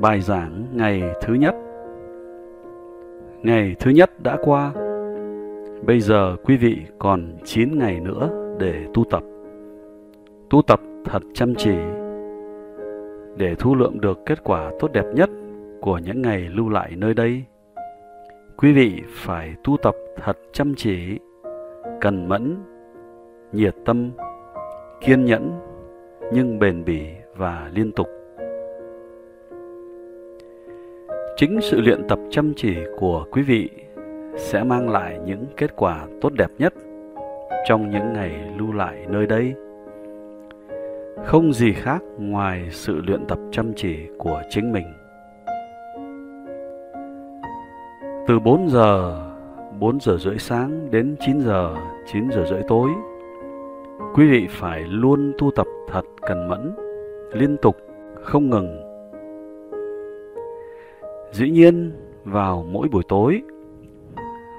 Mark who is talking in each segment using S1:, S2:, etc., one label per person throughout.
S1: Bài giảng ngày thứ nhất. Ngày thứ nhất đã qua. Bây giờ quý vị còn 9 ngày nữa để tu tập. Tu tập thật chăm chỉ để thu lượm được kết quả tốt đẹp nhất của những ngày lưu lại nơi đây. Quý vị phải tu tập thật chăm chỉ, cần mẫn, nhiệt tâm, kiên nhẫn, nhưng bền bỉ và liên tục. Chính sự luyện tập chăm chỉ của quý vị sẽ mang lại những kết quả tốt đẹp nhất trong những ngày lưu lại nơi đây. Không gì khác ngoài sự luyện tập chăm chỉ của chính mình. Từ 4 giờ rưỡi sáng đến 9 giờ rưỡi tối, quý vị phải luôn tu tập thật cần mẫn, liên tục, không ngừng. Dĩ nhiên, vào mỗi buổi tối,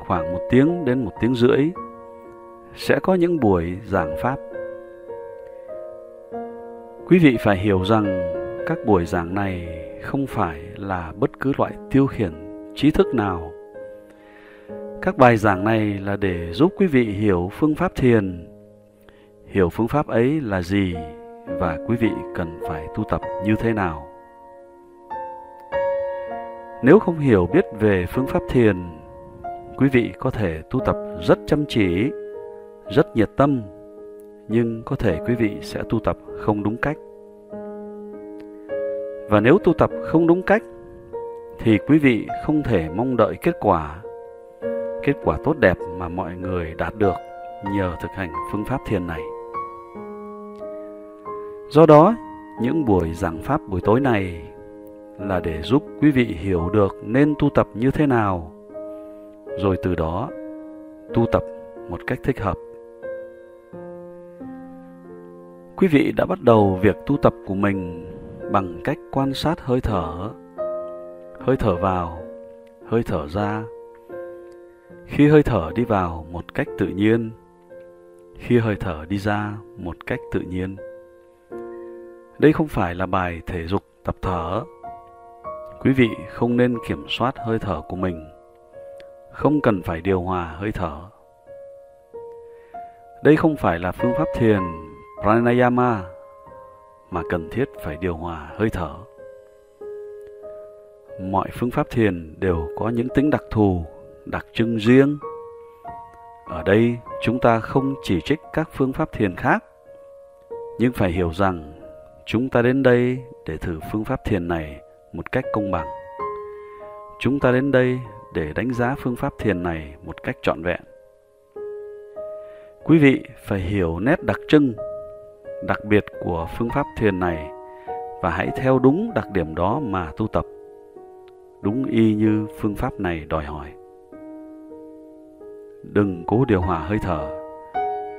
S1: khoảng 1 tiếng đến 1 tiếng rưỡi, sẽ có những buổi giảng Pháp. Quý vị phải hiểu rằng các buổi giảng này không phải là bất cứ loại tiêu khiển trí thức nào. Các bài giảng này là để giúp quý vị hiểu phương pháp thiền, hiểu phương pháp ấy là gì và quý vị cần phải tu tập như thế nào. Nếu không hiểu biết về phương pháp thiền, quý vị có thể tu tập rất chăm chỉ, rất nhiệt tâm, nhưng có thể quý vị sẽ tu tập không đúng cách. Và nếu tu tập không đúng cách, thì quý vị không thể mong đợi kết quả tốt đẹp mà mọi người đạt được nhờ thực hành phương pháp thiền này. Do đó, những buổi giảng Pháp buổi tối này là để giúp quý vị hiểu được nên tu tập như thế nào, rồi từ đó tu tập một cách thích hợp. Quý vị đã bắt đầu việc tu tập của mình bằng cách quan sát hơi thở vào, hơi thở ra. Khi hơi thở đi vào một cách tự nhiên, khi hơi thở đi ra một cách tự nhiên. Đây không phải là bài thể dục tập thở. Quý vị không nên kiểm soát hơi thở của mình, không cần phải điều hòa hơi thở. Đây không phải là phương pháp thiền pranayama mà cần thiết phải điều hòa hơi thở. Mọi phương pháp thiền đều có những tính đặc thù, đặc trưng riêng. Ở đây chúng ta không chỉ trích các phương pháp thiền khác, nhưng phải hiểu rằng chúng ta đến đây để thử phương pháp thiền này một cách công bằng. Chúng ta đến đây để đánh giá phương pháp thiền này một cách trọn vẹn. Quý vị phải hiểu nét đặc trưng, đặc biệt của phương pháp thiền này và hãy theo đúng đặc điểm đó mà tu tập, đúng y như phương pháp này đòi hỏi. Đừng cố điều hòa hơi thở,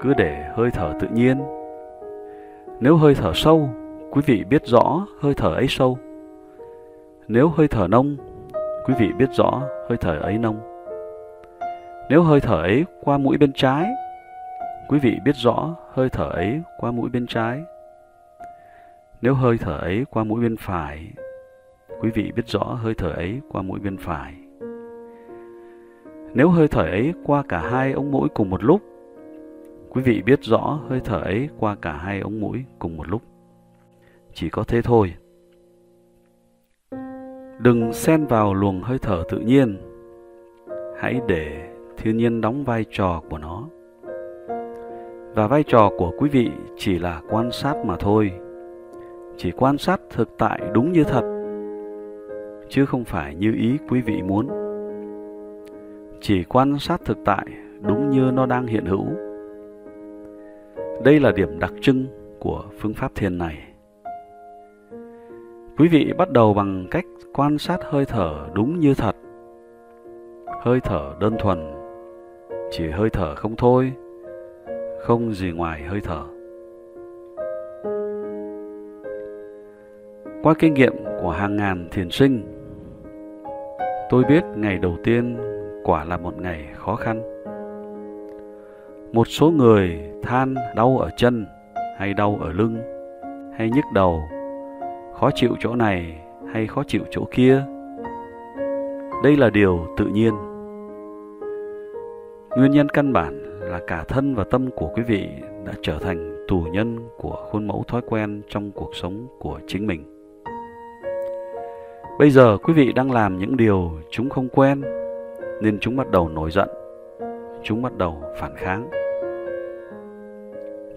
S1: cứ để hơi thở tự nhiên. Nếu hơi thở sâu, quý vị biết rõ hơi thở ấy sâu. Nếu hơi thở nông, quý vị biết rõ hơi thở ấy nông. Nếu hơi thở ấy qua mũi bên trái, quý vị biết rõ hơi thở ấy qua mũi bên trái. Nếu hơi thở ấy qua mũi bên phải, quý vị biết rõ hơi thở ấy qua mũi bên phải. Nếu hơi thở ấy qua cả hai ống mũi cùng một lúc, quý vị biết rõ hơi thở ấy qua cả hai ống mũi cùng một lúc. Chỉ có thế thôi. Đừng xen vào luồng hơi thở tự nhiên. Hãy để thiên nhiên đóng vai trò của nó. Và vai trò của quý vị chỉ là quan sát mà thôi. Chỉ quan sát thực tại đúng như thật, chứ không phải như ý quý vị muốn. Chỉ quan sát thực tại đúng như nó đang hiện hữu. Đây là điểm đặc trưng của phương pháp thiền này. Quý vị bắt đầu bằng cách quan sát hơi thở đúng như thật. Hơi thở đơn thuần, chỉ hơi thở không thôi, không gì ngoài hơi thở. Qua kinh nghiệm của hàng ngàn thiền sinh, tôi biết ngày đầu tiên quả là một ngày khó khăn. Một số người than đau ở chân, hay đau ở lưng, hay nhức đầu, khó chịu chỗ này hay khó chịu chỗ kia. Đây là điều tự nhiên. Nguyên nhân căn bản là cả thân và tâm của quý vị đã trở thành tù nhân của khuôn mẫu thói quen trong cuộc sống của chính mình. Bây giờ quý vị đang làm những điều chúng không quen, nên chúng bắt đầu nổi giận, chúng bắt đầu phản kháng.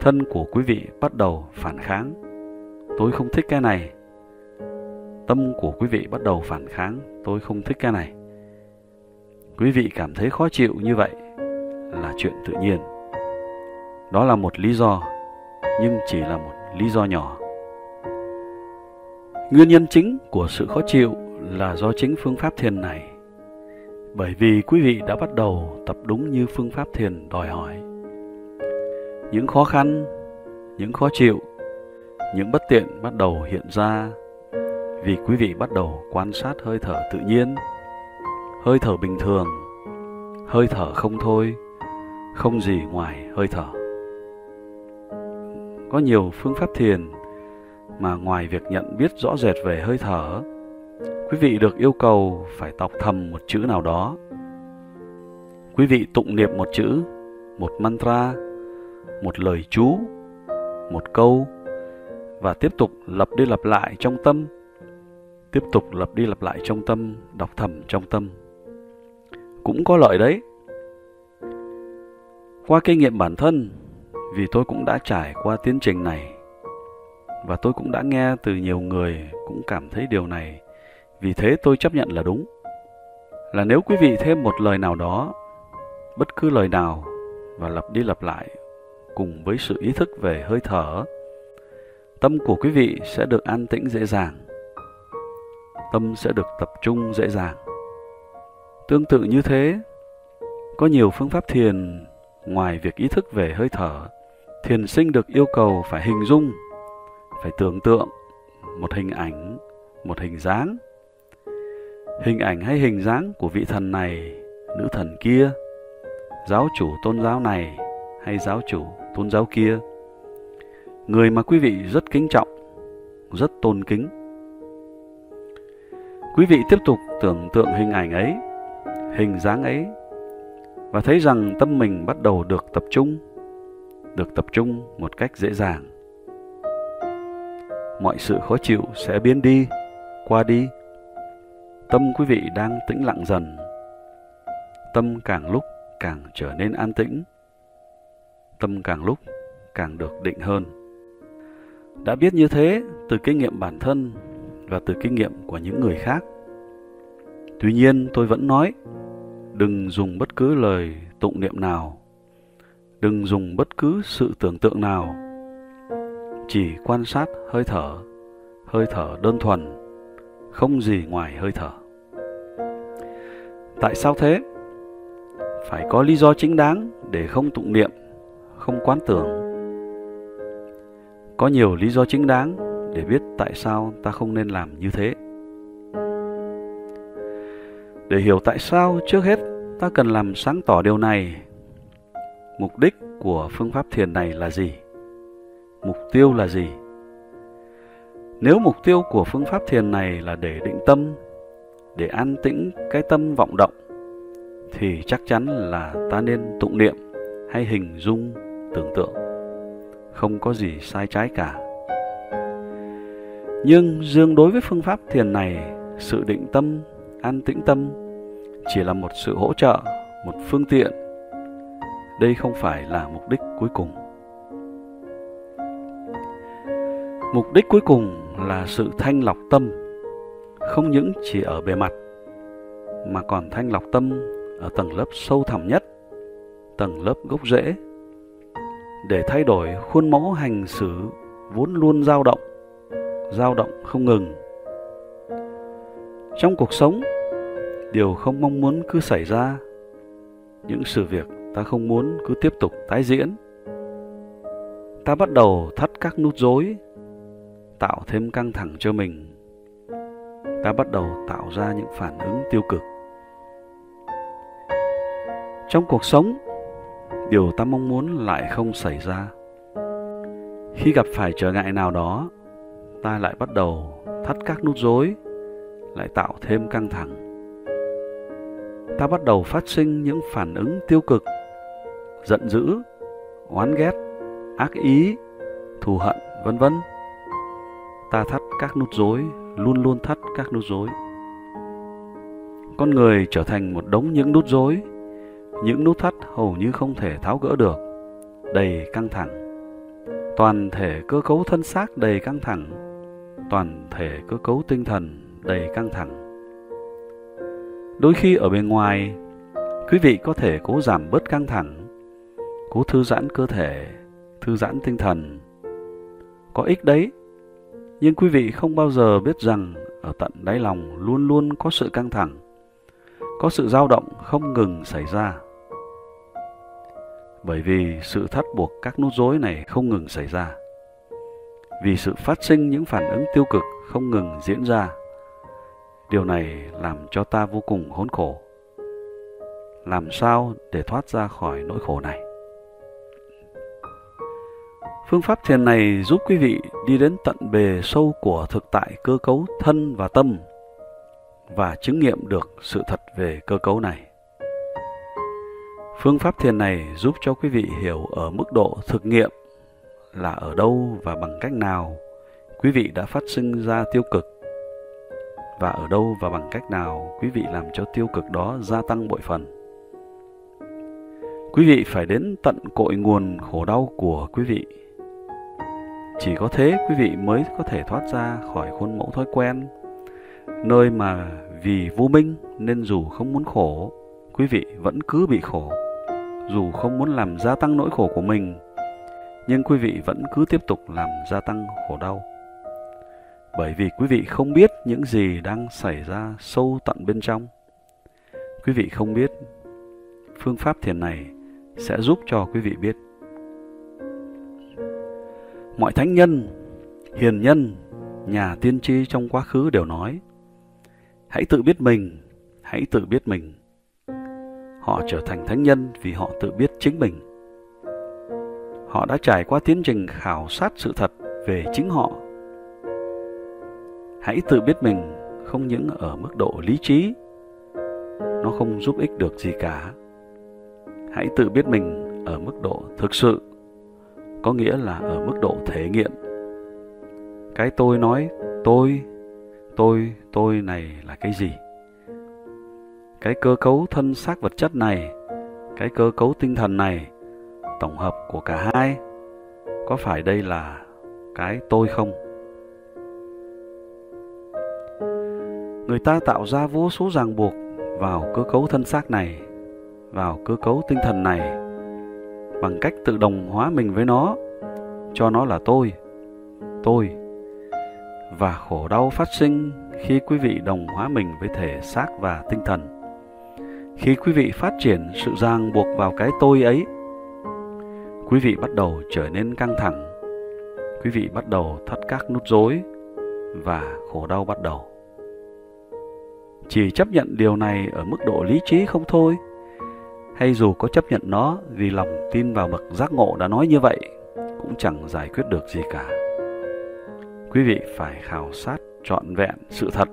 S1: Thân của quý vị bắt đầu phản kháng. Tôi không thích cái này. Tâm của quý vị bắt đầu phản kháng. Tôi không thích cái này. Quý vị cảm thấy khó chịu như vậy là chuyện tự nhiên. Đó là một lý do, nhưng chỉ là một lý do nhỏ. Nguyên nhân chính của sự khó chịu là do chính phương pháp thiền này. Bởi vì quý vị đã bắt đầu tập đúng như phương pháp thiền đòi hỏi. Những khó khăn, những khó chịu, những bất tiện bắt đầu hiện ra vì quý vị bắt đầu quan sát hơi thở tự nhiên, hơi thở bình thường, hơi thở không thôi, không gì ngoài hơi thở. Có nhiều phương pháp thiền mà ngoài việc nhận biết rõ rệt về hơi thở, quý vị được yêu cầu phải đọc thầm một chữ nào đó. Quý vị tụng niệm một chữ, một mantra, một lời chú, một câu, và tiếp tục lặp đi lặp lại trong tâm, tiếp tục lặp đi lặp lại trong tâm, đọc thầm trong tâm. Cũng có lợi đấy. Qua kinh nghiệm bản thân, vì tôi cũng đã trải qua tiến trình này, và tôi cũng đã nghe từ nhiều người cũng cảm thấy điều này, vì thế tôi chấp nhận là đúng. Là nếu quý vị thêm một lời nào đó, bất cứ lời nào, và lặp đi lặp lại cùng với sự ý thức về hơi thở, tâm của quý vị sẽ được an tĩnh dễ dàng. Tâm sẽ được tập trung dễ dàng. Tương tự như thế, có nhiều phương pháp thiền, ngoài việc ý thức về hơi thở, thiền sinh được yêu cầu phải hình dung, phải tưởng tượng một hình ảnh, một hình dáng. Hình ảnh hay hình dáng của vị thần này, nữ thần kia, giáo chủ tôn giáo này hay giáo chủ tôn giáo kia, người mà quý vị rất kính trọng, rất tôn kính. Quý vị tiếp tục tưởng tượng hình ảnh ấy, hình dáng ấy, và thấy rằng tâm mình bắt đầu được tập trung một cách dễ dàng. Mọi sự khó chịu sẽ biến đi, qua đi. Tâm quý vị đang tĩnh lặng dần. Tâm càng lúc càng trở nên an tĩnh. Tâm càng lúc càng được định hơn. Đã biết như thế từ kinh nghiệm bản thân và từ kinh nghiệm của những người khác. Tuy nhiên tôi vẫn nói, đừng dùng bất cứ lời tụng niệm nào, đừng dùng bất cứ sự tưởng tượng nào. Chỉ quan sát hơi thở đơn thuần, không gì ngoài hơi thở. Tại sao thế? Phải có lý do chính đáng để không tụng niệm, không quán tưởng. Có nhiều lý do chính đáng để biết tại sao ta không nên làm như thế. Để hiểu tại sao, trước hết ta cần làm sáng tỏ điều này. Mục đích của phương pháp thiền này là gì? Mục tiêu là gì? Nếu mục tiêu của phương pháp thiền này là để định tâm, để an tĩnh cái tâm vọng động, thì chắc chắn là ta nên tụng niệm hay hình dung, tưởng tượng. Không có gì sai trái cả. Nhưng riêng đối với phương pháp thiền này, sự định tâm, an tĩnh tâm chỉ là một sự hỗ trợ, một phương tiện. Đây không phải là mục đích cuối cùng. Mục đích cuối cùng là sự thanh lọc tâm, không những chỉ ở bề mặt, mà còn thanh lọc tâm ở tầng lớp sâu thẳm nhất, tầng lớp gốc rễ, để thay đổi khuôn mẫu hành xử vốn luôn dao động không ngừng. Trong cuộc sống, điều không mong muốn cứ xảy ra, những sự việc ta không muốn cứ tiếp tục tái diễn. Ta bắt đầu thắt các nút rối, tạo thêm căng thẳng cho mình. Ta bắt đầu tạo ra những phản ứng tiêu cực. Trong cuộc sống, điều ta mong muốn lại không xảy ra. Khi gặp phải trở ngại nào đó, ta lại bắt đầu thắt các nút rối, lại tạo thêm căng thẳng. Ta bắt đầu phát sinh những phản ứng tiêu cực, giận dữ, oán ghét, ác ý, thù hận, vân vân. Ta thắt các nút rối, luôn luôn thắt các nút rối. Con người trở thành một đống những nút rối, những nút thắt hầu như không thể tháo gỡ được, đầy căng thẳng. Toàn thể cơ cấu thân xác đầy căng thẳng, toàn thể cơ cấu tinh thần đầy căng thẳng. Đôi khi ở bên ngoài, quý vị có thể cố giảm bớt căng thẳng, cố thư giãn cơ thể, thư giãn tinh thần. Có ích đấy, nhưng quý vị không bao giờ biết rằng ở tận đáy lòng luôn luôn có sự căng thẳng, có sự dao động không ngừng xảy ra. Bởi vì sự thắt buộc các nút rối này không ngừng xảy ra, vì sự phát sinh những phản ứng tiêu cực không ngừng diễn ra. Điều này làm cho ta vô cùng khốn khổ. Làm sao để thoát ra khỏi nỗi khổ này? Phương pháp thiền này giúp quý vị đi đến tận bề sâu của thực tại cơ cấu thân và tâm và chứng nghiệm được sự thật về cơ cấu này. Phương pháp thiền này giúp cho quý vị hiểu ở mức độ thực nghiệm là ở đâu và bằng cách nào quý vị đã phát sinh ra tiêu cực, và ở đâu và bằng cách nào quý vị làm cho tiêu cực đó gia tăng bội phần. Quý vị phải đến tận cội nguồn khổ đau của quý vị. Chỉ có thế quý vị mới có thể thoát ra khỏi khuôn mẫu thói quen, nơi mà vì vô minh nên dù không muốn khổ, quý vị vẫn cứ bị khổ. Dù không muốn làm gia tăng nỗi khổ của mình, nhưng quý vị vẫn cứ tiếp tục làm gia tăng khổ đau. Bởi vì quý vị không biết những gì đang xảy ra sâu tận bên trong. Quý vị không biết, phương pháp thiền này sẽ giúp cho quý vị biết. Mọi thánh nhân, hiền nhân, nhà tiên tri trong quá khứ đều nói: hãy tự biết mình, hãy tự biết mình. Họ trở thành thánh nhân vì họ tự biết chính mình. Họ đã trải qua tiến trình khảo sát sự thật về chính họ. Hãy tự biết mình không những ở mức độ lý trí, nó không giúp ích được gì cả. Hãy tự biết mình ở mức độ thực sự, có nghĩa là ở mức độ thể nghiệm. Cái tôi nói tôi này là cái gì? Cái cơ cấu thân xác vật chất này, cái cơ cấu tinh thần này, tổng hợp của cả hai, có phải đây là cái tôi không? Người ta tạo ra vô số ràng buộc vào cơ cấu thân xác này, vào cơ cấu tinh thần này, bằng cách tự đồng hóa mình với nó, cho nó là tôi. Và khổ đau phát sinh khi quý vị đồng hóa mình với thể xác và tinh thần. Khi quý vị phát triển sự ràng buộc vào cái tôi ấy, quý vị bắt đầu trở nên căng thẳng, quý vị bắt đầu thắt các nút rối và khổ đau bắt đầu. Chỉ chấp nhận điều này ở mức độ lý trí không thôi, hay dù có chấp nhận nó vì lòng tin vào bậc giác ngộ đã nói như vậy, cũng chẳng giải quyết được gì cả. Quý vị phải khảo sát trọn vẹn sự thật,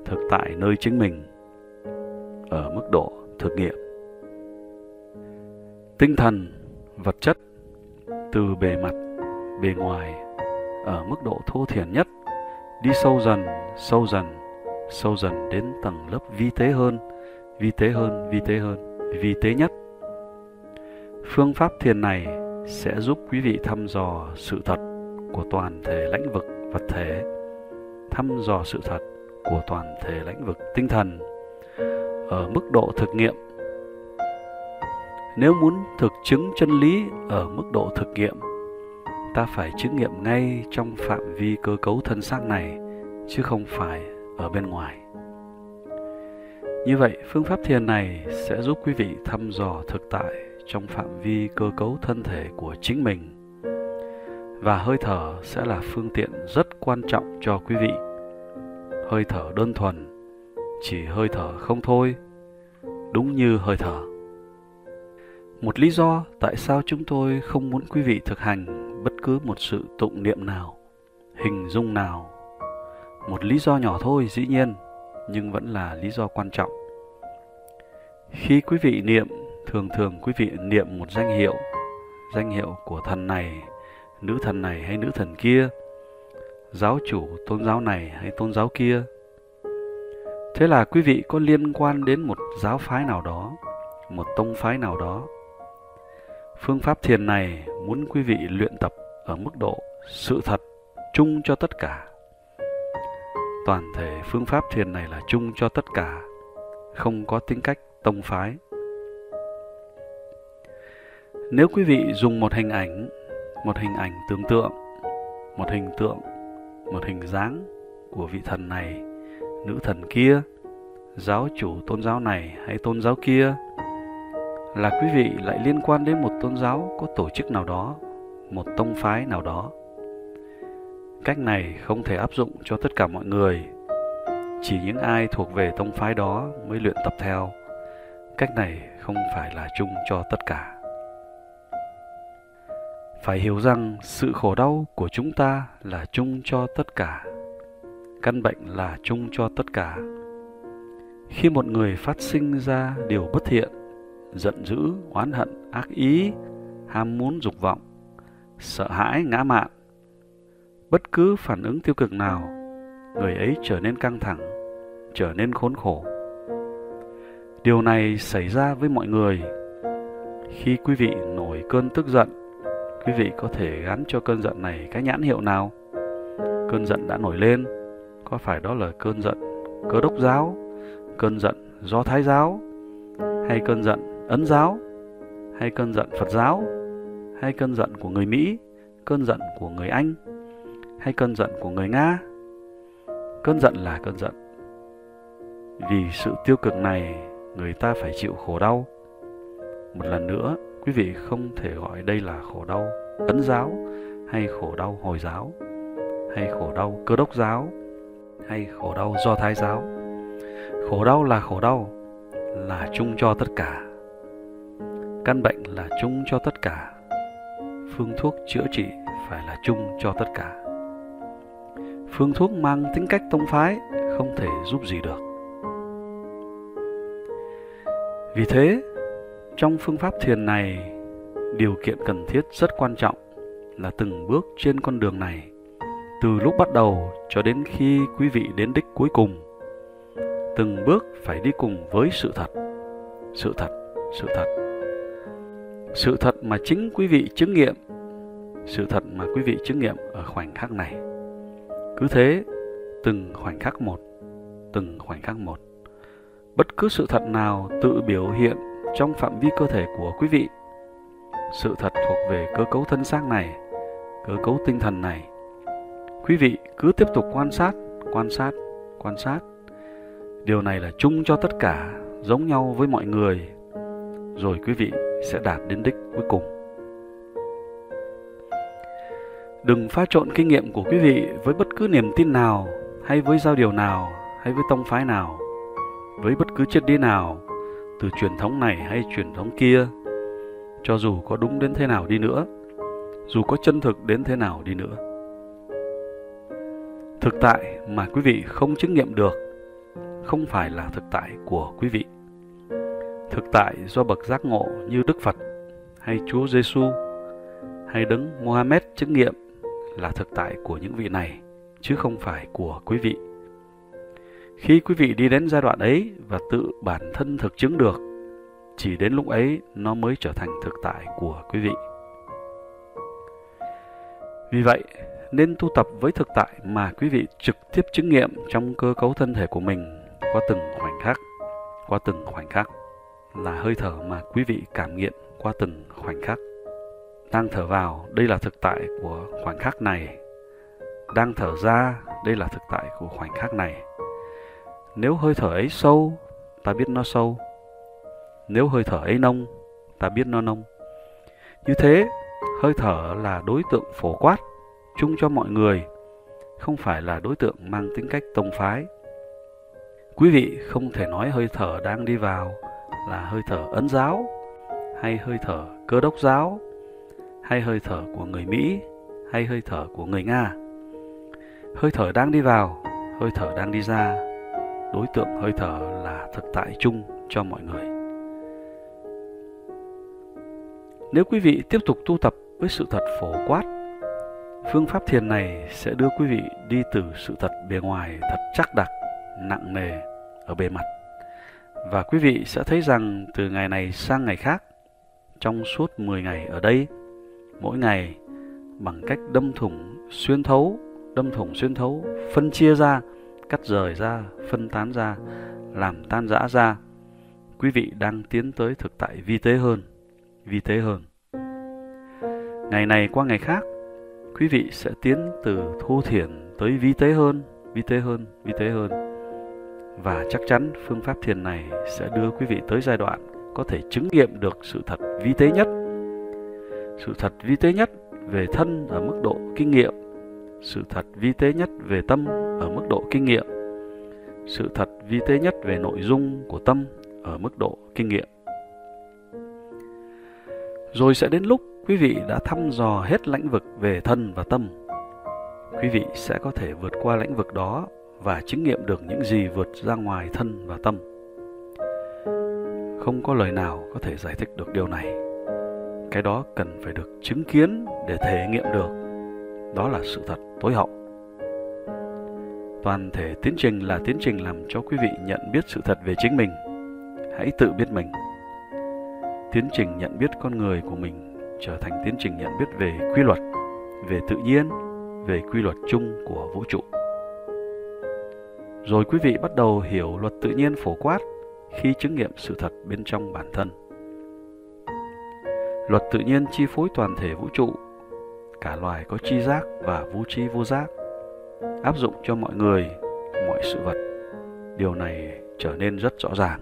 S1: thực tại nơi chính mình, ở mức độ thực nghiệm. Tinh thần, vật chất, từ bề mặt, bề ngoài, ở mức độ thô thiển nhất, đi sâu dần đến tầng lớp vi tế nhất. Phương pháp thiền này sẽ giúp quý vị thăm dò sự thật của toàn thể lãnh vực vật thể, thăm dò sự thật của toàn thể lãnh vực tinh thần ở mức độ thực nghiệm. Nếu muốn thực chứng chân lý ở mức độ thực nghiệm, ta phải chứng nghiệm ngay trong phạm vi cơ cấu thân xác này, chứ không phải ở bên ngoài. Như vậy, phương pháp thiền này sẽ giúp quý vị thăm dò thực tại trong phạm vi cơ cấu thân thể của chính mình. Và hơi thở sẽ là phương tiện rất quan trọng cho quý vị. Hơi thở đơn thuần, chỉ hơi thở không thôi, đúng như hơi thở. Một lý do tại sao chúng tôi không muốn quý vị thực hành bất cứ một sự tụng niệm nào, hình dung nào. Một lý do nhỏ thôi dĩ nhiên, nhưng vẫn là lý do quan trọng. Khi quý vị niệm, thường quý vị niệm một danh hiệu của thần này, nữ thần này hay nữ thần kia, giáo chủ tôn giáo này hay tôn giáo kia. Thế là quý vị có liên quan đến một giáo phái nào đó, một tông phái nào đó. Phương pháp thiền này muốn quý vị luyện tập ở mức độ sự thật chung cho tất cả. Toàn thể phương pháp thiền này là chung cho tất cả, không có tính cách tông phái. Nếu quý vị dùng một hình ảnh tưởng tượng, một hình dáng của vị thần này, nữ thần kia, giáo chủ tôn giáo này hay tôn giáo kia, là quý vị lại liên quan đến một tôn giáo có tổ chức nào đó, một tông phái nào đó. Cách này không thể áp dụng cho tất cả mọi người, chỉ những ai thuộc về tông phái đó mới luyện tập theo. Cách này không phải là chung cho tất cả. Phải hiểu rằng sự khổ đau của chúng ta là chung cho tất cả. Căn bệnh là chung cho tất cả. Khi một người phát sinh ra điều bất thiện, giận dữ, oán hận, ác ý, ham muốn dục vọng, sợ hãi, ngã mạn, bất cứ phản ứng tiêu cực nào, người ấy trở nên căng thẳng, trở nên khốn khổ. Điều này xảy ra với mọi người. Khi quý vị nổi cơn tức giận, quý vị có thể gắn cho cơn giận này cái nhãn hiệu nào? Cơn giận đã nổi lên, có phải đó là cơn giận Cơ Đốc giáo, cơn giận Do Thái giáo, hay cơn giận Ấn giáo, hay cơn giận Phật giáo, hay cơn giận của người Mỹ, cơn giận của người Anh, hay cơn giận của người Nga? Cơn giận là cơn giận. Vì sự tiêu cực này, người ta phải chịu khổ đau. Một lần nữa, quý vị không thể gọi đây là khổ đau Ấn giáo, hay khổ đau Hồi giáo, hay khổ đau Cơ Đốc giáo, hay khổ đau Do Thái giáo. Khổ đau là chung cho tất cả. Căn bệnh là chung cho tất cả. Phương thuốc chữa trị phải là chung cho tất cả. Phương thuốc mang tính cách tông phái không thể giúp gì được. Vì thế, trong phương pháp thiền này, điều kiện cần thiết rất quan trọng là từng bước trên con đường này, từ lúc bắt đầu cho đến khi quý vị đến đích cuối cùng. Từng bước phải đi cùng với sự thật. Sự thật mà chính quý vị chứng nghiệm. Sự thật mà quý vị chứng nghiệm ở khoảnh khắc này. Cứ thế, từng khoảnh khắc một. Bất cứ sự thật nào tự biểu hiện trong phạm vi cơ thể của quý vị. Sự thật thuộc về cơ cấu thân xác này, cơ cấu tinh thần này. Quý vị cứ tiếp tục quan sát. Điều này là chung cho tất cả, giống nhau với mọi người. Rồi quý vị sẽ đạt đến đích cuối cùng. Đừng pha trộn kinh nghiệm của quý vị với bất cứ niềm tin nào, hay với giáo điều nào, hay với tông phái nào, với bất cứ triết lý nào, từ truyền thống này hay truyền thống kia, cho dù có đúng đến thế nào đi nữa, dù có chân thực đến thế nào đi nữa. Thực tại mà quý vị không chứng nghiệm được không phải là thực tại của quý vị. Thực tại do bậc giác ngộ như Đức Phật hay Chúa Giêsu hay Đấng Mohammed chứng nghiệm là thực tại của những vị này, chứ không phải của quý vị. Khi quý vị đi đến giai đoạn ấy và tự bản thân thực chứng được, chỉ đến lúc ấy nó mới trở thành thực tại của quý vị. Vì vậy, nên tu tập với thực tại mà quý vị trực tiếp chứng nghiệm trong cơ cấu thân thể của mình qua từng khoảnh khắc, là hơi thở mà quý vị cảm nghiệm qua từng khoảnh khắc. Đang thở vào, đây là thực tại của khoảnh khắc này. Đang thở ra, đây là thực tại của khoảnh khắc này. Nếu hơi thở ấy sâu, ta biết nó sâu. Nếu hơi thở ấy nông, ta biết nó nông. Như thế, hơi thở là đối tượng phổ quát, chung cho mọi người, không phải là đối tượng mang tính cách tông phái. Quý vị không thể nói hơi thở đang đi vào là hơi thở Ấn giáo, hay hơi thở Cơ Đốc giáo, hay hơi thở của người Mỹ, hay hơi thở của người Nga. Hơi thở đang đi vào, hơi thở đang đi ra, đối tượng hơi thở là thực tại chung cho mọi người. Nếu quý vị tiếp tục tu tập với sự thật phổ quát, phương pháp thiền này sẽ đưa quý vị đi từ sự thật bề ngoài thật chắc đặc, nặng nề ở bề mặt. Và quý vị sẽ thấy rằng từ ngày này sang ngày khác, trong suốt 10 ngày ở đây, mỗi ngày bằng cách đâm thủng xuyên thấu, phân chia ra, cắt rời ra, phân tán ra, làm tan rã ra, quý vị đang tiến tới thực tại vi tế hơn. Ngày này qua ngày khác, quý vị sẽ tiến từ thô thiển tới vi tế hơn. Và chắc chắn phương pháp thiền này sẽ đưa quý vị tới giai đoạn có thể chứng nghiệm được sự thật vi tế nhất. Sự thật vi tế nhất về thân ở mức độ kinh nghiệm, sự thật vi tế nhất về tâm ở mức độ kinh nghiệm, sự thật vi tế nhất về nội dung của tâm ở mức độ kinh nghiệm. Rồi sẽ đến lúc quý vị đã thăm dò hết lãnh vực về thân và tâm. Quý vị sẽ có thể vượt qua lãnh vực đó và chứng nghiệm được những gì vượt ra ngoài thân và tâm. Không có lời nào có thể giải thích được điều này. Cái đó cần phải được chứng kiến để thể nghiệm được. Đó là sự thật tối hậu. Toàn thể tiến trình là tiến trình làm cho quý vị nhận biết sự thật về chính mình. Hãy tự biết mình. Tiến trình nhận biết con người của mình trở thành tiến trình nhận biết về quy luật, về tự nhiên, về quy luật chung của vũ trụ. Rồi quý vị bắt đầu hiểu luật tự nhiên phổ quát khi chứng nghiệm sự thật bên trong bản thân. Luật tự nhiên chi phối toàn thể vũ trụ, cả loài có tri giác và vô tri vô giác, áp dụng cho mọi người, mọi sự vật. Điều này trở nên rất rõ ràng.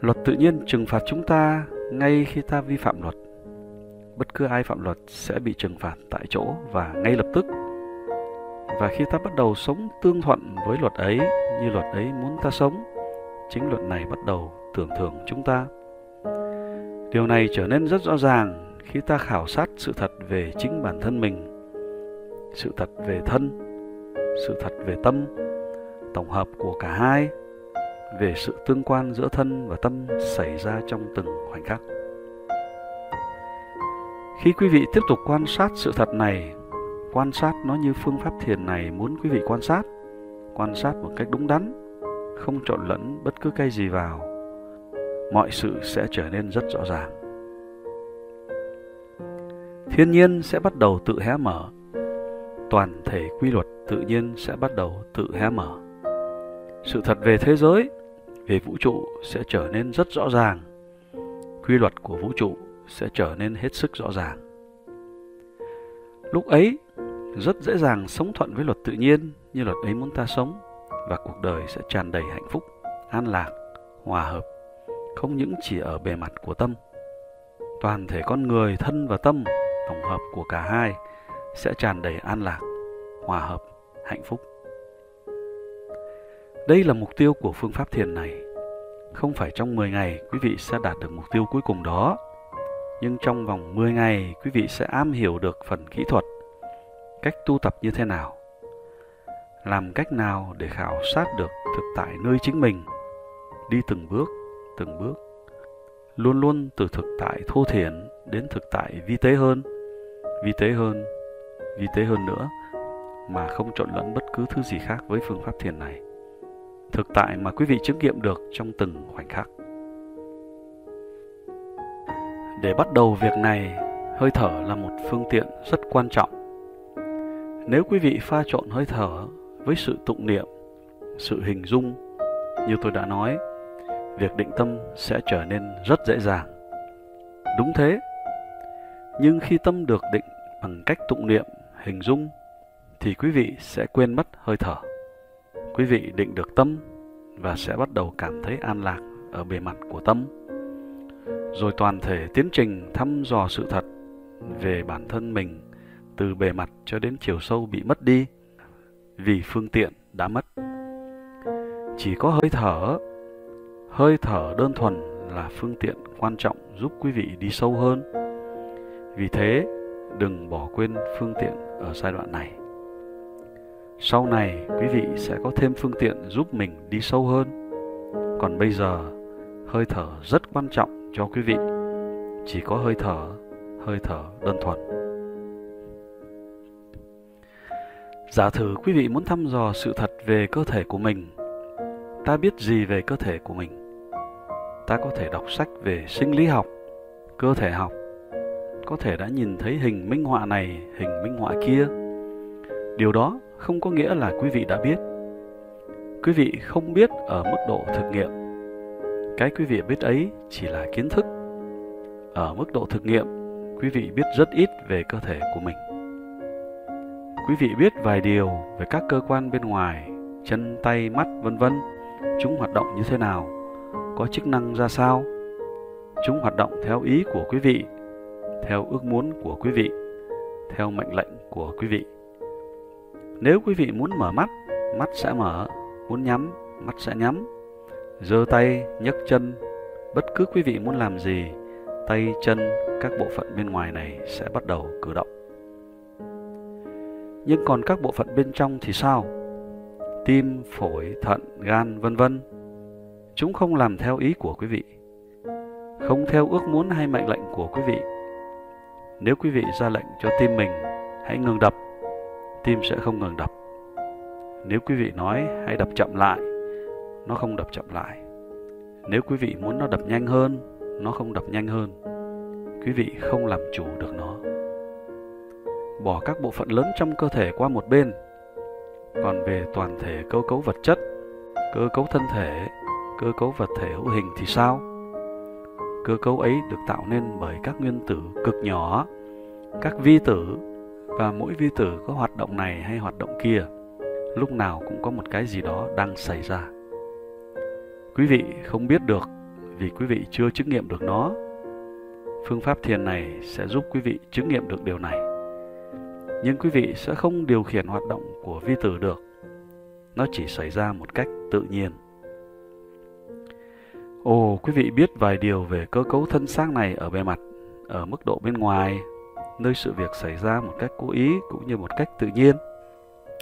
S1: Luật tự nhiên trừng phạt chúng ta ngay khi ta vi phạm luật. Bất cứ ai phạm luật sẽ bị trừng phạt tại chỗ và ngay lập tức. Và khi ta bắt đầu sống tương thuận với luật ấy như luật ấy muốn ta sống, chính luật này bắt đầu tưởng thưởng chúng ta. Điều này trở nên rất rõ ràng khi ta khảo sát sự thật về chính bản thân mình, sự thật về thân, sự thật về tâm, tổng hợp của cả hai, về sự tương quan giữa thân và tâm xảy ra trong từng khoảnh khắc. Khi quý vị tiếp tục quan sát sự thật này, quan sát nó như phương pháp thiền này muốn quý vị quan sát một cách đúng đắn, không trộn lẫn bất cứ cái gì vào, mọi sự sẽ trở nên rất rõ ràng. Thiên nhiên sẽ bắt đầu tự hé mở, toàn thể quy luật tự nhiên sẽ bắt đầu tự hé mở. Sự thật về thế giới, về vũ trụ sẽ trở nên rất rõ ràng, quy luật của vũ trụ sẽ trở nên hết sức rõ ràng. Lúc ấy, rất dễ dàng sống thuận với luật tự nhiên như luật ấy muốn ta sống, và cuộc đời sẽ tràn đầy hạnh phúc, an lạc, hòa hợp, không những chỉ ở bề mặt của tâm. Toàn thể con người, thân và tâm, tổng hợp của cả hai, sẽ tràn đầy an lạc, hòa hợp, hạnh phúc. Đây là mục tiêu của phương pháp thiền này. Không phải trong 10 ngày quý vị sẽ đạt được mục tiêu cuối cùng đó, nhưng trong vòng 10 ngày quý vị sẽ am hiểu được phần kỹ thuật, cách tu tập như thế nào, làm cách nào để khảo sát được thực tại nơi chính mình, đi từng bước, luôn luôn từ thực tại thô thiển đến thực tại vi tế hơn nữa, mà không trộn lẫn bất cứ thứ gì khác với phương pháp thiền này. Thực tại mà quý vị chứng nghiệm được trong từng khoảnh khắc. Để bắt đầu việc này, hơi thở là một phương tiện rất quan trọng. Nếu quý vị pha trộn hơi thở với sự tụng niệm, sự hình dung, như tôi đã nói, việc định tâm sẽ trở nên rất dễ dàng. Đúng thế, nhưng khi tâm được định bằng cách tụng niệm, hình dung, thì quý vị sẽ quên mất hơi thở. Quý vị định được tâm và sẽ bắt đầu cảm thấy an lạc ở bề mặt của tâm. Rồi toàn thể tiến trình thăm dò sự thật về bản thân mình từ bề mặt cho đến chiều sâu bị mất đi vì phương tiện đã mất. Chỉ có hơi thở đơn thuần là phương tiện quan trọng giúp quý vị đi sâu hơn. Vì thế, đừng bỏ quên phương tiện ở giai đoạn này. Sau này quý vị sẽ có thêm phương tiện giúp mình đi sâu hơn. Còn bây giờ, hơi thở rất quan trọng cho quý vị. Chỉ có hơi thở đơn thuần. Giả thử quý vị muốn thăm dò sự thật về cơ thể của mình. Ta biết gì về cơ thể của mình? Ta có thể đọc sách về sinh lý học, cơ thể học, có thể đã nhìn thấy hình minh họa này, hình minh họa kia. Điều đó không có nghĩa là quý vị đã biết. Quý vị không biết ở mức độ thực nghiệm. Cái quý vị biết ấy chỉ là kiến thức. Ở mức độ thực nghiệm, quý vị biết rất ít về cơ thể của mình. Quý vị biết vài điều về các cơ quan bên ngoài, chân, tay, mắt, vân vân. Chúng hoạt động như thế nào, có chức năng ra sao. Chúng hoạt động theo ý của quý vị, theo ước muốn của quý vị, theo mệnh lệnh của quý vị. Nếu quý vị muốn mở mắt, mắt sẽ mở. Muốn nhắm, mắt sẽ nhắm. Giơ tay, nhấc chân, bất cứ quý vị muốn làm gì, tay, chân, các bộ phận bên ngoài này sẽ bắt đầu cử động. Nhưng còn các bộ phận bên trong thì sao? Tim, phổi, thận, gan, vân vân. Chúng không làm theo ý của quý vị, không theo ước muốn hay mệnh lệnh của quý vị. Nếu quý vị ra lệnh cho tim mình hãy ngừng đập, tim sẽ không ngừng đập. Nếu quý vị nói hãy đập chậm lại, nó không đập chậm lại. Nếu quý vị muốn nó đập nhanh hơn, nó không đập nhanh hơn. Quý vị không làm chủ được nó. Bỏ các bộ phận lớn trong cơ thể qua một bên. Còn về toàn thể cơ cấu vật chất, cơ cấu thân thể, cơ cấu vật thể hữu hình thì sao? Cơ cấu ấy được tạo nên bởi các nguyên tử cực nhỏ, các vi tử, và mỗi vi tử có hoạt động này hay hoạt động kia. Lúc nào cũng có một cái gì đó đang xảy ra. Quý vị không biết được vì quý vị chưa chứng nghiệm được nó. Phương pháp thiền này sẽ giúp quý vị chứng nghiệm được điều này. Nhưng quý vị sẽ không điều khiển hoạt động của vi tử được. Nó chỉ xảy ra một cách tự nhiên. Ồ, quý vị biết vài điều về cơ cấu thân xác này ở bề mặt, ở mức độ bên ngoài, nơi sự việc xảy ra một cách cố ý cũng như một cách tự nhiên.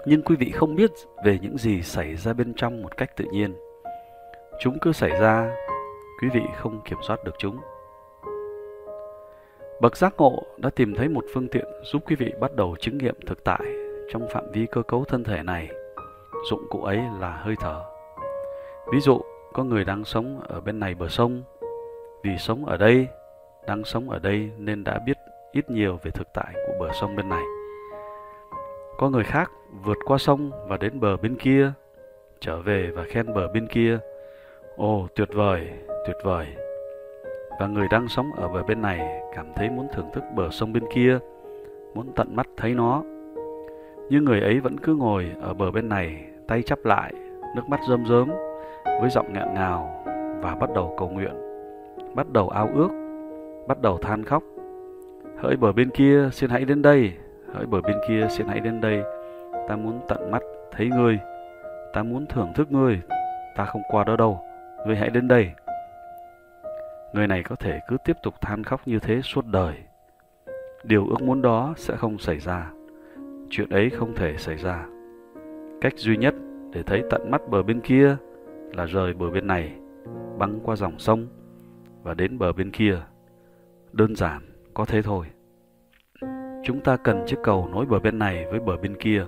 S1: Nhưng quý vị không biết về những gì xảy ra bên trong một cách tự nhiên. Chúng cứ xảy ra, quý vị không kiểm soát được chúng. Bậc giác ngộ đã tìm thấy một phương tiện giúp quý vị bắt đầu chứng nghiệm thực tại trong phạm vi cơ cấu thân thể này. Dụng cụ ấy là hơi thở. Ví dụ, có người đang sống ở bên này bờ sông. Vì sống ở đây, đang sống ở đây nên đã biết ít nhiều về thực tại của bờ sông bên này. Có người khác vượt qua sông và đến bờ bên kia, trở về và khen bờ bên kia. Ồ, tuyệt vời, tuyệt vời. Và người đang sống ở bờ bên này cảm thấy muốn thưởng thức bờ sông bên kia, muốn tận mắt thấy nó. Nhưng người ấy vẫn cứ ngồi ở bờ bên này, tay chắp lại, nước mắt rơm rớm, với giọng nghẹn ngào và bắt đầu cầu nguyện, bắt đầu ao ước, bắt đầu than khóc. Hỡi bờ bên kia, xin hãy đến đây. Hỡi bờ bên kia, xin hãy đến đây. Ta muốn tận mắt thấy ngươi. Ta muốn thưởng thức ngươi. Ta không qua đó đâu. Ngươi hãy đến đây. Người này có thể cứ tiếp tục than khóc như thế suốt đời. Điều ước muốn đó sẽ không xảy ra. Chuyện ấy không thể xảy ra. Cách duy nhất để thấy tận mắt bờ bên kia là rời bờ bên này, băng qua dòng sông và đến bờ bên kia. Đơn giản, có thế thôi. Chúng ta cần chiếc cầu nối bờ bên này với bờ bên kia.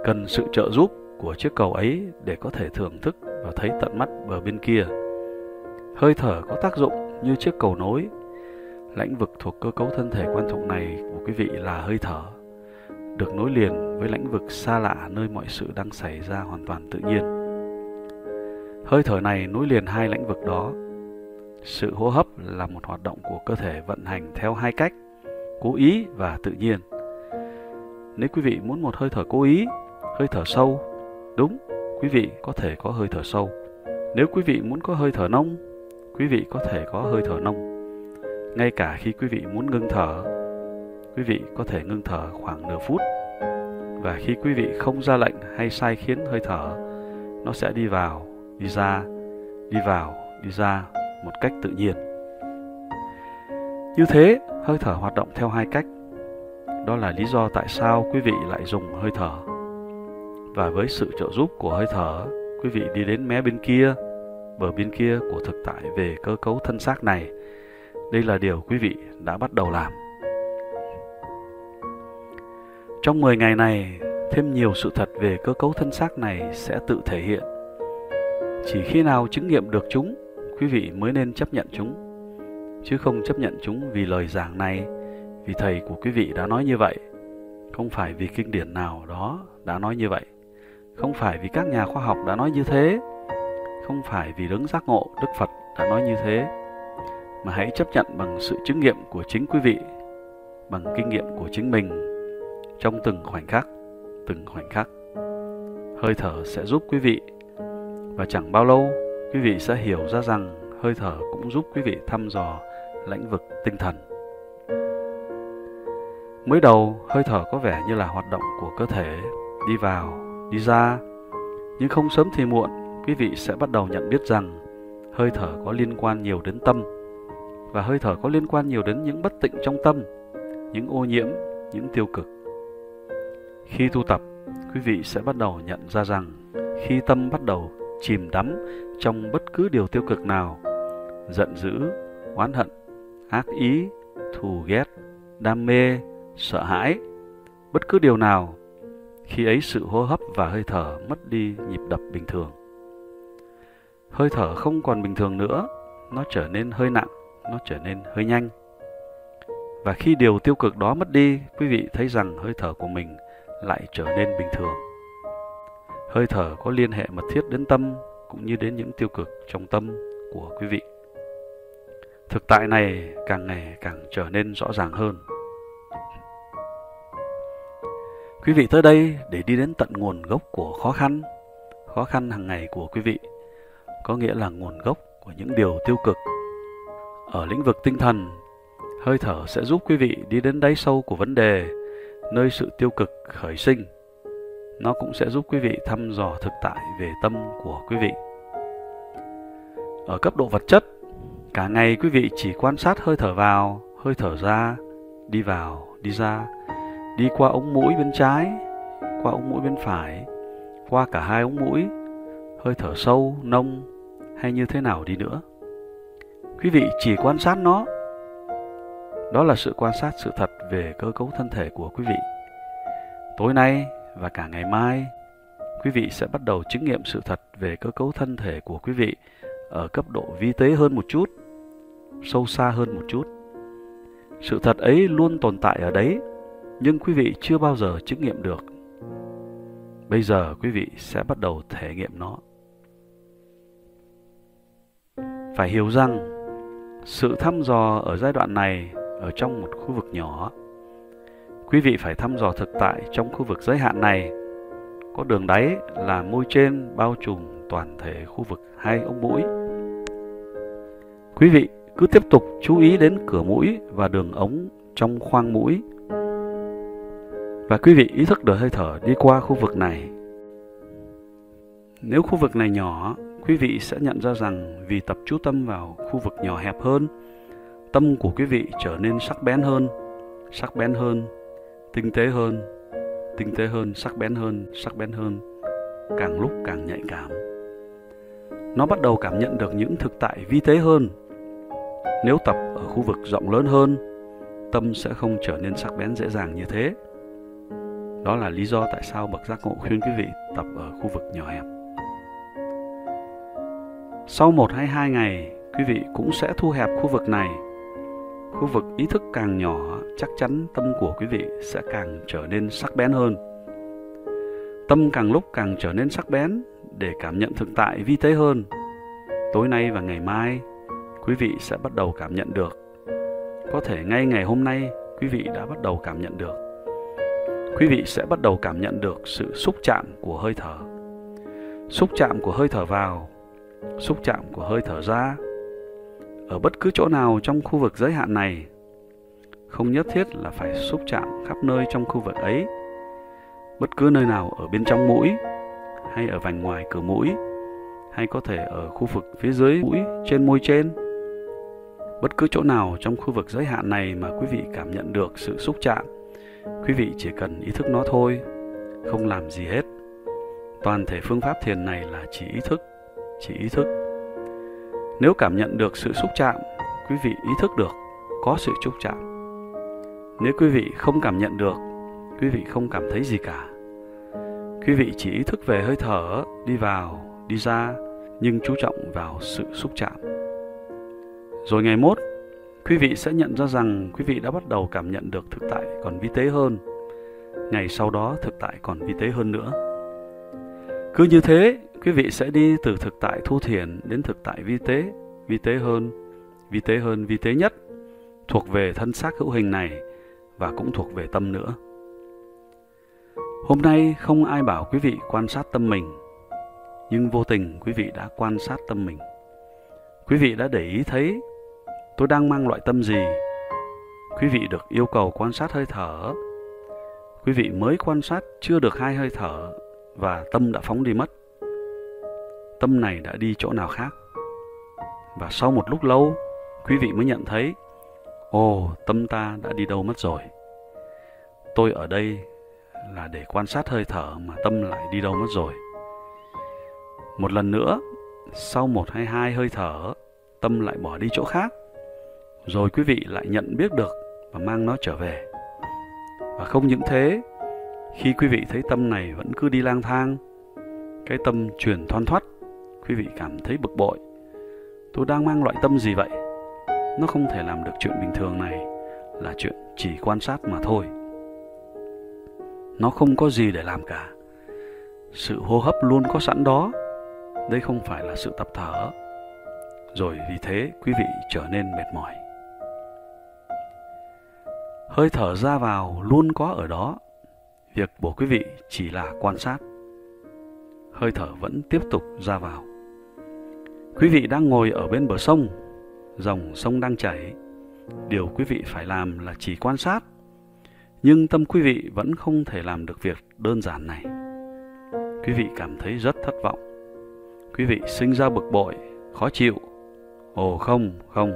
S1: Cần sự trợ giúp của chiếc cầu ấy để có thể thưởng thức và thấy tận mắt bờ bên kia. Hơi thở có tác dụng như chiếc cầu nối. Lãnh vực thuộc cơ cấu thân thể quan trọng này của quý vị là hơi thở, được nối liền với lãnh vực xa lạ nơi mọi sự đang xảy ra hoàn toàn tự nhiên. Hơi thở này nối liền hai lãnh vực đó. Sự hô hấp là một hoạt động của cơ thể vận hành theo hai cách, cố ý và tự nhiên. Nếu quý vị muốn một hơi thở cố ý, hơi thở sâu, đúng, quý vị có thể có hơi thở sâu. Nếu quý vị muốn có hơi thở nông, quý vị có thể có hơi thở nông. Ngay cả khi quý vị muốn ngưng thở, quý vị có thể ngưng thở khoảng nửa phút. Và khi quý vị không ra lệnh hay sai khiến hơi thở, nó sẽ đi vào, đi ra, đi vào, đi ra một cách tự nhiên. Như thế, hơi thở hoạt động theo hai cách. Đó là lý do tại sao quý vị lại dùng hơi thở. Và với sự trợ giúp của hơi thở, quý vị đi đến mé bên kia, bờ bên kia của thực tại về cơ cấu thân xác này. Đây là điều quý vị đã bắt đầu làm. Trong 10 ngày này, thêm nhiều sự thật về cơ cấu thân xác này sẽ tự thể hiện. Chỉ khi nào chứng nghiệm được chúng, quý vị mới nên chấp nhận chúng, chứ không chấp nhận chúng vì lời giảng này, vì thầy của quý vị đã nói như vậy, không phải vì kinh điển nào đó đã nói như vậy, không phải vì các nhà khoa học đã nói như thế, không phải vì đấng giác ngộ Đức Phật đã nói như thế, mà hãy chấp nhận bằng sự chứng nghiệm của chính quý vị, bằng kinh nghiệm của chính mình trong từng khoảnh khắc, từng khoảnh khắc. Hơi thở sẽ giúp quý vị, và chẳng bao lâu quý vị sẽ hiểu ra rằng hơi thở cũng giúp quý vị thăm dò lĩnh vực tinh thần. Mới đầu, hơi thở có vẻ như là hoạt động của cơ thể, đi vào, đi ra, nhưng không sớm thì muộn, quý vị sẽ bắt đầu nhận biết rằng hơi thở có liên quan nhiều đến tâm, và hơi thở có liên quan nhiều đến những bất tịnh trong tâm, những ô nhiễm, những tiêu cực. Khi tu tập, quý vị sẽ bắt đầu nhận ra rằng khi tâm bắt đầu chìm đắm trong bất cứ điều tiêu cực nào, giận dữ, oán hận, ác ý, thù ghét, đam mê, sợ hãi, bất cứ điều nào, khi ấy sự hô hấp và hơi thở mất đi nhịp đập bình thường. Hơi thở không còn bình thường nữa, nó trở nên hơi nặng, nó trở nên hơi nhanh. Và khi điều tiêu cực đó mất đi, quý vị thấy rằng hơi thở của mình lại trở nên bình thường. Hơi thở có liên hệ mật thiết đến tâm, cũng như đến những tiêu cực trong tâm của quý vị. Thực tại này càng ngày càng trở nên rõ ràng hơn. Quý vị tới đây để đi đến tận nguồn gốc của khó khăn hàng ngày của quý vị, có nghĩa là nguồn gốc của những điều tiêu cực. Ở lĩnh vực tinh thần, hơi thở sẽ giúp quý vị đi đến đáy sâu của vấn đề, nơi sự tiêu cực khởi sinh. Nó cũng sẽ giúp quý vị thăm dò thực tại về tâm của quý vị. Ở cấp độ vật chất, cả ngày quý vị chỉ quan sát hơi thở vào, hơi thở ra, đi vào, đi ra, đi qua ống mũi bên trái, qua ống mũi bên phải, qua cả hai ống mũi, hơi thở sâu, nông hay như thế nào đi nữa. Quý vị chỉ quan sát nó. Đó là sự quan sát sự thật về cơ cấu thân thể của quý vị. Tối nay và cả ngày mai, quý vị sẽ bắt đầu chứng nghiệm sự thật về cơ cấu thân thể của quý vị ở cấp độ vi tế hơn một chút, sâu xa hơn một chút. Sự thật ấy luôn tồn tại ở đấy, nhưng quý vị chưa bao giờ chứng nghiệm được. Bây giờ quý vị sẽ bắt đầu thể nghiệm nó. Phải hiểu rằng, sự thăm dò ở giai đoạn này ở trong một khu vực nhỏ. Quý vị phải thăm dò thực tại trong khu vực giới hạn này. Có đường đáy là môi trên bao trùm toàn thể khu vực hai ống mũi. Quý vị cứ tiếp tục chú ý đến cửa mũi và đường ống trong khoang mũi. Và quý vị ý thức được hơi thở đi qua khu vực này. Nếu khu vực này nhỏ, quý vị sẽ nhận ra rằng vì tập chú tâm vào khu vực nhỏ hẹp hơn, tâm của quý vị trở nên sắc bén hơn, tinh tế hơn, sắc bén hơn, càng lúc càng nhạy cảm. Nó bắt đầu cảm nhận được những thực tại vi tế hơn. Nếu tập ở khu vực rộng lớn hơn, tâm sẽ không trở nên sắc bén dễ dàng như thế. Đó là lý do tại sao bậc giác ngộ khuyên quý vị tập ở khu vực nhỏ hẹp. Sau 1 hay 2 ngày, quý vị cũng sẽ thu hẹp khu vực này. Khu vực ý thức càng nhỏ, chắc chắn tâm của quý vị sẽ càng trở nên sắc bén hơn. Tâm càng lúc càng trở nên sắc bén để cảm nhận thực tại vi tế hơn. Tối nay và ngày mai, quý vị sẽ bắt đầu cảm nhận được. Có thể ngay ngày hôm nay, quý vị đã bắt đầu cảm nhận được. Quý vị sẽ bắt đầu cảm nhận được sự xúc chạm của hơi thở. Xúc chạm của hơi thở vào, xúc chạm của hơi thở ra. Ở bất cứ chỗ nào trong khu vực giới hạn này, không nhất thiết là phải xúc chạm khắp nơi trong khu vực ấy. Bất cứ nơi nào ở bên trong mũi, hay ở vành ngoài cửa mũi, hay có thể ở khu vực phía dưới mũi, trên môi trên. Bất cứ chỗ nào trong khu vực giới hạn này mà quý vị cảm nhận được sự xúc chạm, quý vị chỉ cần ý thức nó thôi, không làm gì hết. Toàn thể phương pháp thiền này là chỉ ý thức. Nếu cảm nhận được sự xúc chạm, quý vị ý thức được có sự xúc chạm. Nếu quý vị không cảm nhận được, quý vị không cảm thấy gì cả. Quý vị chỉ ý thức về hơi thở, đi vào, đi ra, nhưng chú trọng vào sự xúc chạm. Rồi ngày mốt, quý vị sẽ nhận ra rằng quý vị đã bắt đầu cảm nhận được thực tại còn vi tế hơn. Ngày sau đó thực tại còn vi tế hơn nữa. Cứ như thế, quý vị sẽ đi từ thực tại thu thiền đến thực tại vi tế hơn, vi tế nhất, thuộc về thân xác hữu hình này và cũng thuộc về tâm nữa. Hôm nay không ai bảo quý vị quan sát tâm mình, nhưng vô tình quý vị đã quan sát tâm mình. Quý vị đã để ý thấy tôi đang mang loại tâm gì. Quý vị được yêu cầu quan sát hơi thở. Quý vị mới quan sát chưa được 2 hơi thở và tâm đã phóng đi mất. Tâm này đã đi chỗ nào khác. Và sau một lúc lâu, quý vị mới nhận thấy, tâm ta đã đi đâu mất rồi. Tôi ở đây là để quan sát hơi thở mà tâm lại đi đâu mất rồi. Một lần nữa, sau 1 hay 2 hơi thở, tâm lại bỏ đi chỗ khác. Rồi quý vị lại nhận biết được và mang nó trở về. Và không những thế, khi quý vị thấy tâm này vẫn cứ đi lang thang, cái tâm chuyển thoăn thoắt, quý vị cảm thấy bực bội. Tôi đang mang loại tâm gì vậy? Nó không thể làm được chuyện bình thường này, là chuyện chỉ quan sát mà thôi. Nó không có gì để làm cả. Sự hô hấp luôn có sẵn đó. Đây không phải là sự tập thở. Rồi vì thế quý vị trở nên mệt mỏi. Hơi thở ra vào luôn có ở đó. Việc của quý vị chỉ là quan sát. Hơi thở vẫn tiếp tục ra vào. Quý vị đang ngồi ở bên bờ sông, dòng sông đang chảy. Điều quý vị phải làm là chỉ quan sát. Nhưng tâm quý vị vẫn không thể làm được việc đơn giản này. Quý vị cảm thấy rất thất vọng. Quý vị sinh ra bực bội, khó chịu. Không.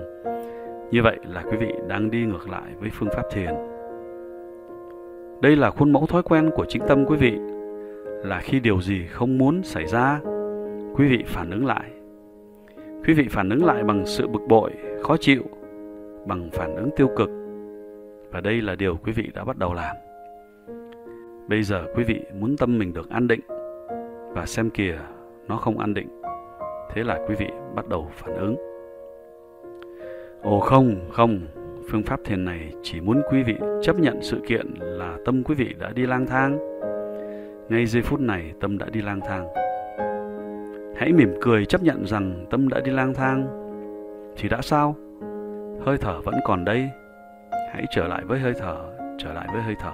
S1: Như vậy là quý vị đang đi ngược lại với phương pháp thiền. Đây là khuôn mẫu thói quen của chính tâm quý vị, là khi điều gì không muốn xảy ra, quý vị phản ứng lại. Quý vị phản ứng lại bằng sự bực bội, khó chịu, bằng phản ứng tiêu cực. Và đây là điều quý vị đã bắt đầu làm. Bây giờ quý vị muốn tâm mình được an định, và xem kìa, nó không an định. Thế là quý vị bắt đầu phản ứng. Không, phương pháp thiền này chỉ muốn quý vị chấp nhận sự kiện là tâm quý vị đã đi lang thang. Ngay giây phút này tâm đã đi lang thang. Hãy mỉm cười chấp nhận rằng tâm đã đi lang thang. Thì đã sao? Hơi thở vẫn còn đây. Hãy trở lại với hơi thở.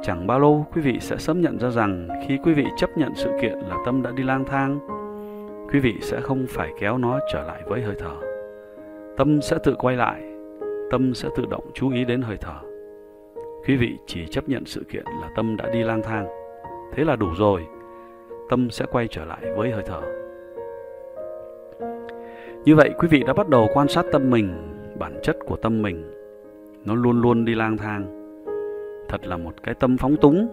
S1: Chẳng bao lâu quý vị sẽ sớm nhận ra rằng khi quý vị chấp nhận sự kiện là tâm đã đi lang thang, quý vị sẽ không phải kéo nó trở lại với hơi thở. Tâm sẽ tự quay lại, tâm sẽ tự động chú ý đến hơi thở. Quý vị chỉ chấp nhận sự kiện là tâm đã đi lang thang. Thế là đủ rồi, tâm sẽ quay trở lại với hơi thở. Như vậy quý vị đã bắt đầu quan sát tâm mình, bản chất của tâm mình. Nó luôn luôn đi lang thang. Thật là một cái tâm phóng túng,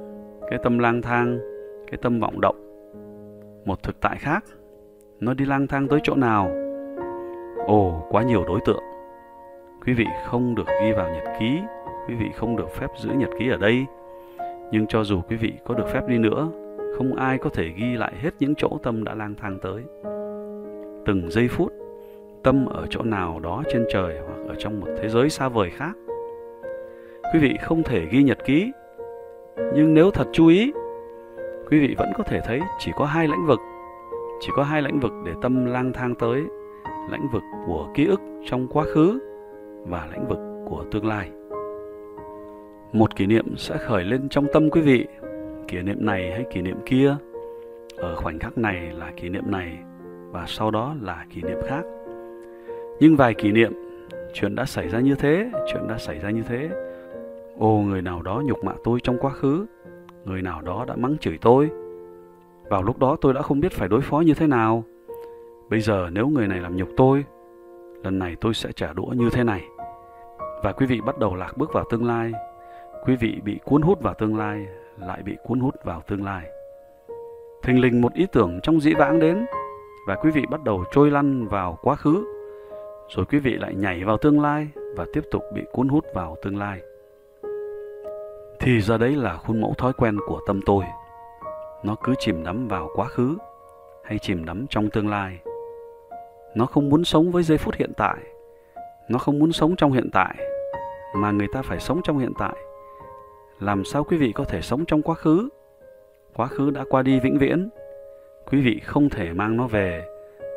S1: cái tâm lang thang, cái tâm vọng động. Một thực tại khác, nó đi lang thang tới chỗ nào? Quá nhiều đối tượng. Quý vị không được ghi vào nhật ký, quý vị không được phép giữ nhật ký ở đây. Nhưng cho dù quý vị có được phép đi nữa, không ai có thể ghi lại hết những chỗ tâm đã lang thang tới. Từng giây phút, tâm ở chỗ nào đó trên trời hoặc ở trong một thế giới xa vời khác. Quý vị không thể ghi nhật ký, nhưng nếu thật chú ý, quý vị vẫn có thể thấy chỉ có 2 lãnh vực. Chỉ có 2 lãnh vực để tâm lang thang tới, lãnh vực của ký ức trong quá khứ và lãnh vực của tương lai. Một kỷ niệm sẽ khởi lên trong tâm quý vị, kỷ niệm này hay kỷ niệm kia. Ở khoảnh khắc này là kỷ niệm này, và sau đó là kỷ niệm khác. Nhưng vài kỷ niệm, chuyện đã xảy ra như thế. Người nào đó nhục mạ tôi trong quá khứ, người nào đó đã mắng chửi tôi. Vào lúc đó tôi đã không biết phải đối phó như thế nào. Bây giờ nếu người này làm nhục tôi, lần này tôi sẽ trả đũa như thế này. Và quý vị bắt đầu lạc bước vào tương lai. Quý vị bị cuốn hút vào tương lai, lại bị cuốn hút vào tương lai. Thình lình một ý tưởng trong dĩ vãng đến, và quý vị bắt đầu trôi lăn vào quá khứ, rồi quý vị lại nhảy vào tương lai và tiếp tục bị cuốn hút vào tương lai. Thì ra đấy là khuôn mẫu thói quen của tâm tôi. Nó cứ chìm đắm vào quá khứ hay chìm đắm trong tương lai. Nó không muốn sống với giây phút hiện tại. Nó không muốn sống trong hiện tại, mà người ta phải sống trong hiện tại. Làm sao quý vị có thể sống trong quá khứ? Quá khứ đã qua đi vĩnh viễn. Quý vị không thể mang nó về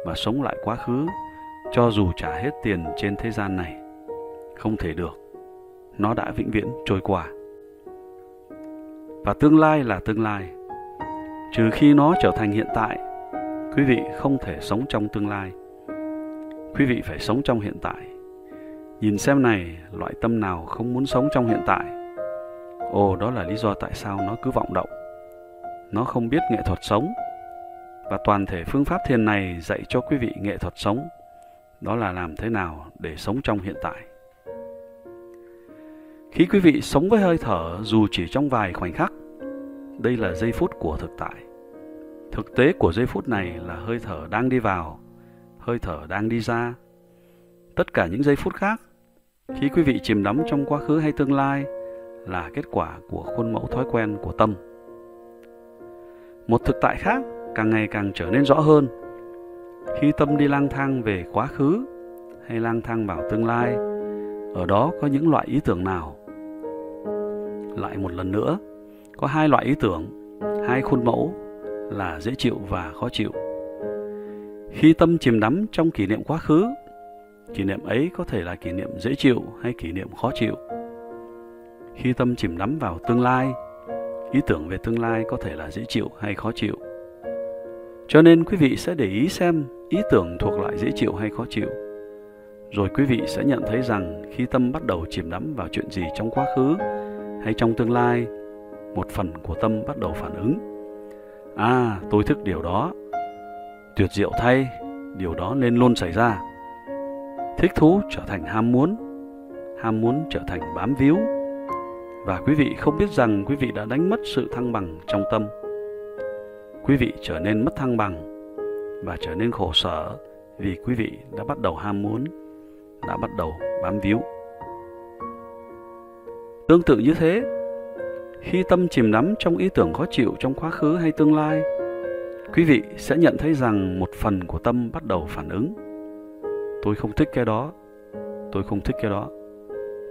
S1: và sống lại quá khứ, cho dù trả hết tiền trên thế gian này. Không thể được. Nó đã vĩnh viễn trôi qua. Và tương lai là tương lai. Trừ khi nó trở thành hiện tại, quý vị không thể sống trong tương lai. Quý vị phải sống trong hiện tại. Nhìn xem này, loại tâm nào không muốn sống trong hiện tại? Ồ, đó là lý do tại sao nó cứ vọng động. Nó không biết nghệ thuật sống. Và toàn thể phương pháp thiền này dạy cho quý vị nghệ thuật sống. Đó là làm thế nào để sống trong hiện tại. Khi quý vị sống với hơi thở dù chỉ trong vài khoảnh khắc, đây là giây phút của thực tại. Thực tế của giây phút này là hơi thở đang đi vào, hơi thở đang đi ra. Tất cả những giây phút khác, khi quý vị chìm đắm trong quá khứ hay tương lai, là kết quả của khuôn mẫu thói quen của tâm. Một thực tại khác càng ngày càng trở nên rõ hơn. Khi tâm đi lang thang về quá khứ hay lang thang vào tương lai, ở đó có những loại ý tưởng nào? Lại một lần nữa, có hai loại ý tưởng, hai khuôn mẫu là dễ chịu và khó chịu. Khi tâm chìm đắm trong kỷ niệm quá khứ, kỷ niệm ấy có thể là kỷ niệm dễ chịu hay kỷ niệm khó chịu. Khi tâm chìm đắm vào tương lai, ý tưởng về tương lai có thể là dễ chịu hay khó chịu. Cho nên quý vị sẽ để ý xem ý tưởng thuộc loại dễ chịu hay khó chịu. Rồi quý vị sẽ nhận thấy rằng khi tâm bắt đầu chìm đắm vào chuyện gì trong quá khứ hay trong tương lai, một phần của tâm bắt đầu phản ứng. À, tôi thích điều đó. Tuyệt diệu thay, điều đó nên luôn xảy ra. Thích thú trở thành ham muốn trở thành bám víu. Và quý vị không biết rằng quý vị đã đánh mất sự thăng bằng trong tâm. Quý vị trở nên mất thăng bằng và trở nên khổ sở vì quý vị đã bắt đầu ham muốn, đã bắt đầu bám víu. Tương tự như thế, khi tâm chìm đắm trong ý tưởng khó chịu trong quá khứ hay tương lai, quý vị sẽ nhận thấy rằng một phần của tâm bắt đầu phản ứng. Tôi không thích cái đó, tôi không thích cái đó.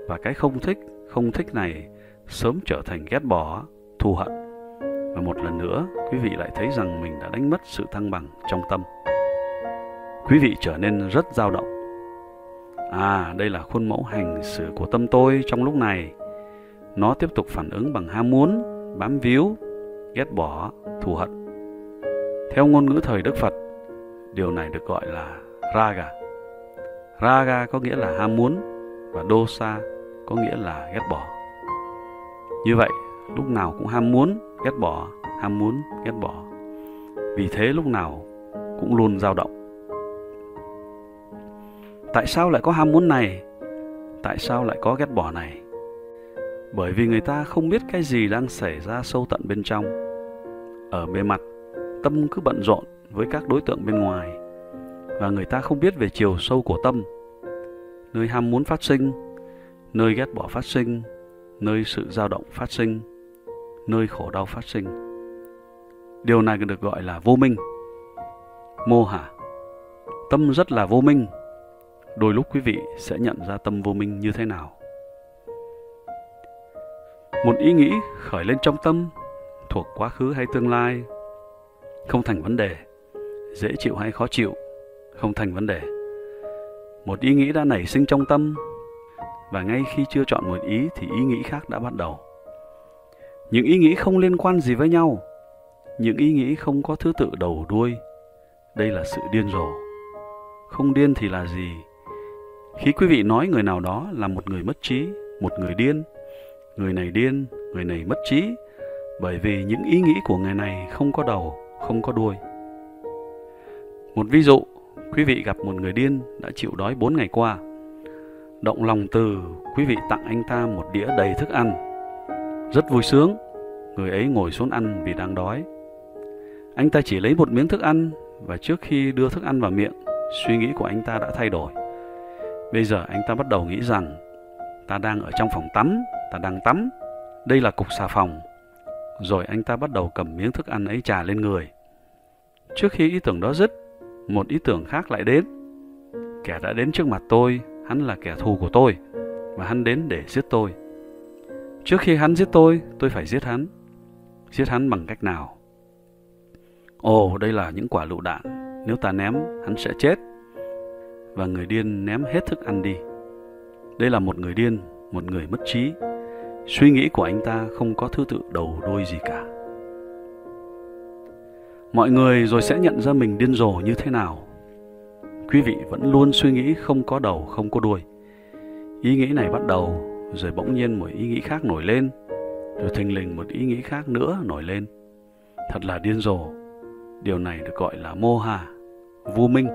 S1: Và cái không thích này sớm trở thành ghét bỏ, thù hận. Và một lần nữa, quý vị lại thấy rằng mình đã đánh mất sự thăng bằng trong tâm. Quý vị trở nên rất dao động. À, đây là khuôn mẫu hành xử của tâm tôi trong lúc này. Nó tiếp tục phản ứng bằng ham muốn, bám víu, ghét bỏ, thù hận. Theo ngôn ngữ thời Đức Phật, điều này được gọi là raga. Raga có nghĩa là ham muốn và dosa có nghĩa là ghét bỏ. Như vậy, lúc nào cũng ham muốn, ghét bỏ, ham muốn, ghét bỏ. Vì thế lúc nào cũng luôn dao động. Tại sao lại có ham muốn này? Tại sao lại có ghét bỏ này? Bởi vì người ta không biết cái gì đang xảy ra sâu tận bên trong. Ở bề mặt, tâm cứ bận rộn với các đối tượng bên ngoài, và người ta không biết về chiều sâu của tâm, nơi ham muốn phát sinh, nơi ghét bỏ phát sinh, nơi sự dao động phát sinh, nơi khổ đau phát sinh. Điều này được gọi là vô minh, moha. Tâm rất là vô minh. Đôi lúc quý vị sẽ nhận ra tâm vô minh như thế nào. Một ý nghĩ khởi lên trong tâm, thuộc quá khứ hay tương lai, không thành vấn đề. Dễ chịu hay khó chịu, không thành vấn đề. Một ý nghĩ đã nảy sinh trong tâm, và ngay khi chưa chọn một ý thì ý nghĩ khác đã bắt đầu. Những ý nghĩ không liên quan gì với nhau, những ý nghĩ không có thứ tự đầu đuôi. Đây là sự điên rồ. Không điên thì là gì? Khi quý vị nói người nào đó là một người mất trí, một người điên, người này mất trí, bởi vì những ý nghĩ của người này không có đầu, không có đuôi. Một ví dụ, quý vị gặp một người điên đã chịu đói 4 ngày qua. Động lòng từ, quý vị tặng anh ta một đĩa đầy thức ăn. Rất vui sướng, người ấy ngồi xuống ăn vì đang đói. Anh ta chỉ lấy một miếng thức ăn, và trước khi đưa thức ăn vào miệng, suy nghĩ của anh ta đã thay đổi. Bây giờ anh ta bắt đầu nghĩ rằng ta đang ở trong phòng tắm, ta đang tắm, đây là cục xà phòng. Rồi anh ta bắt đầu cầm miếng thức ăn ấy chà lên người. Trước khi ý tưởng đó dứt, một ý tưởng khác lại đến. Kẻ đã đến trước mặt tôi, hắn là kẻ thù của tôi, và hắn đến để giết tôi. Trước khi hắn giết tôi phải giết hắn. Giết hắn bằng cách nào? Ồ, đây là những quả lựu đạn. Nếu ta ném, hắn sẽ chết. Và người điên ném hết thức ăn đi. Đây là một người điên, một người mất trí. Suy nghĩ của anh ta không có thứ tự đầu đuôi gì cả. Mọi người rồi sẽ nhận ra mình điên rồ như thế nào. Quý vị vẫn luôn suy nghĩ không có đầu, không có đuôi. Ý nghĩ này bắt đầu, rồi bỗng nhiên một ý nghĩ khác nổi lên, rồi thình lình một ý nghĩ khác nữa nổi lên. Thật là điên rồ. Điều này được gọi là mô hà, vô minh.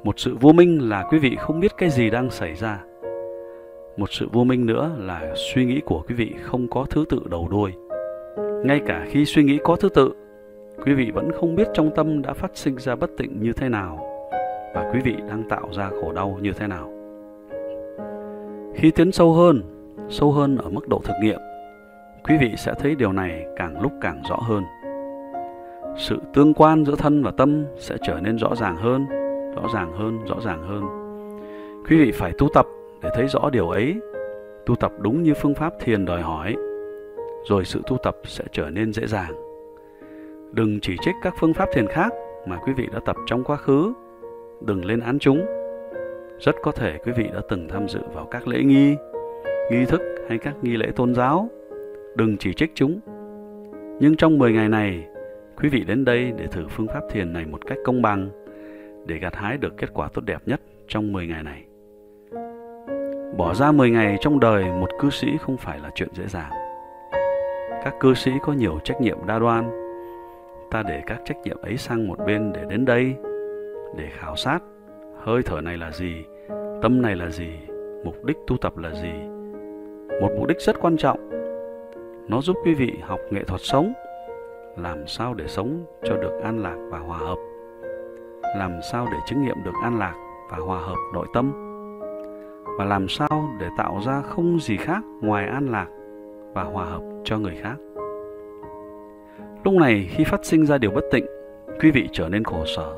S1: Một sự vô minh là quý vị không biết cái gì đang xảy ra. Một sự vô minh nữa là suy nghĩ của quý vị không có thứ tự đầu đuôi. Ngay cả khi suy nghĩ có thứ tự, quý vị vẫn không biết trong tâm đã phát sinh ra bất tịnh như thế nào, và quý vị đang tạo ra khổ đau như thế nào. Khi tiến sâu hơn ở mức độ thực nghiệm, quý vị sẽ thấy điều này càng lúc càng rõ hơn. Sự tương quan giữa thân và tâm sẽ trở nên rõ ràng hơn. Quý vị phải tu tập để thấy rõ điều ấy, tu tập đúng như phương pháp thiền đòi hỏi, rồi sự tu tập sẽ trở nên dễ dàng. Đừng chỉ trích các phương pháp thiền khác mà quý vị đã tập trong quá khứ, đừng lên án chúng. Rất có thể quý vị đã từng tham dự vào các lễ nghi, nghi thức hay các nghi lễ tôn giáo, đừng chỉ trích chúng. Nhưng trong 10 ngày này, quý vị đến đây để thử phương pháp thiền này một cách công bằng, để gặt hái được kết quả tốt đẹp nhất trong 10 ngày này. Bỏ ra 10 ngày trong đời một cư sĩ không phải là chuyện dễ dàng. Các cư sĩ có nhiều trách nhiệm đa đoan. Ta để các trách nhiệm ấy sang một bên để đến đây, để khảo sát hơi thở này là gì, tâm này là gì, mục đích tu tập là gì. Một mục đích rất quan trọng. Nó giúp quý vị học nghệ thuật sống, làm sao để sống cho được an lạc và hòa hợp, làm sao để chứng nghiệm được an lạc và hòa hợp nội tâm, và làm sao để tạo ra không gì khác ngoài an lạc và hòa hợp cho người khác. Lúc này khi phát sinh ra điều bất tịnh, quý vị trở nên khổ sở.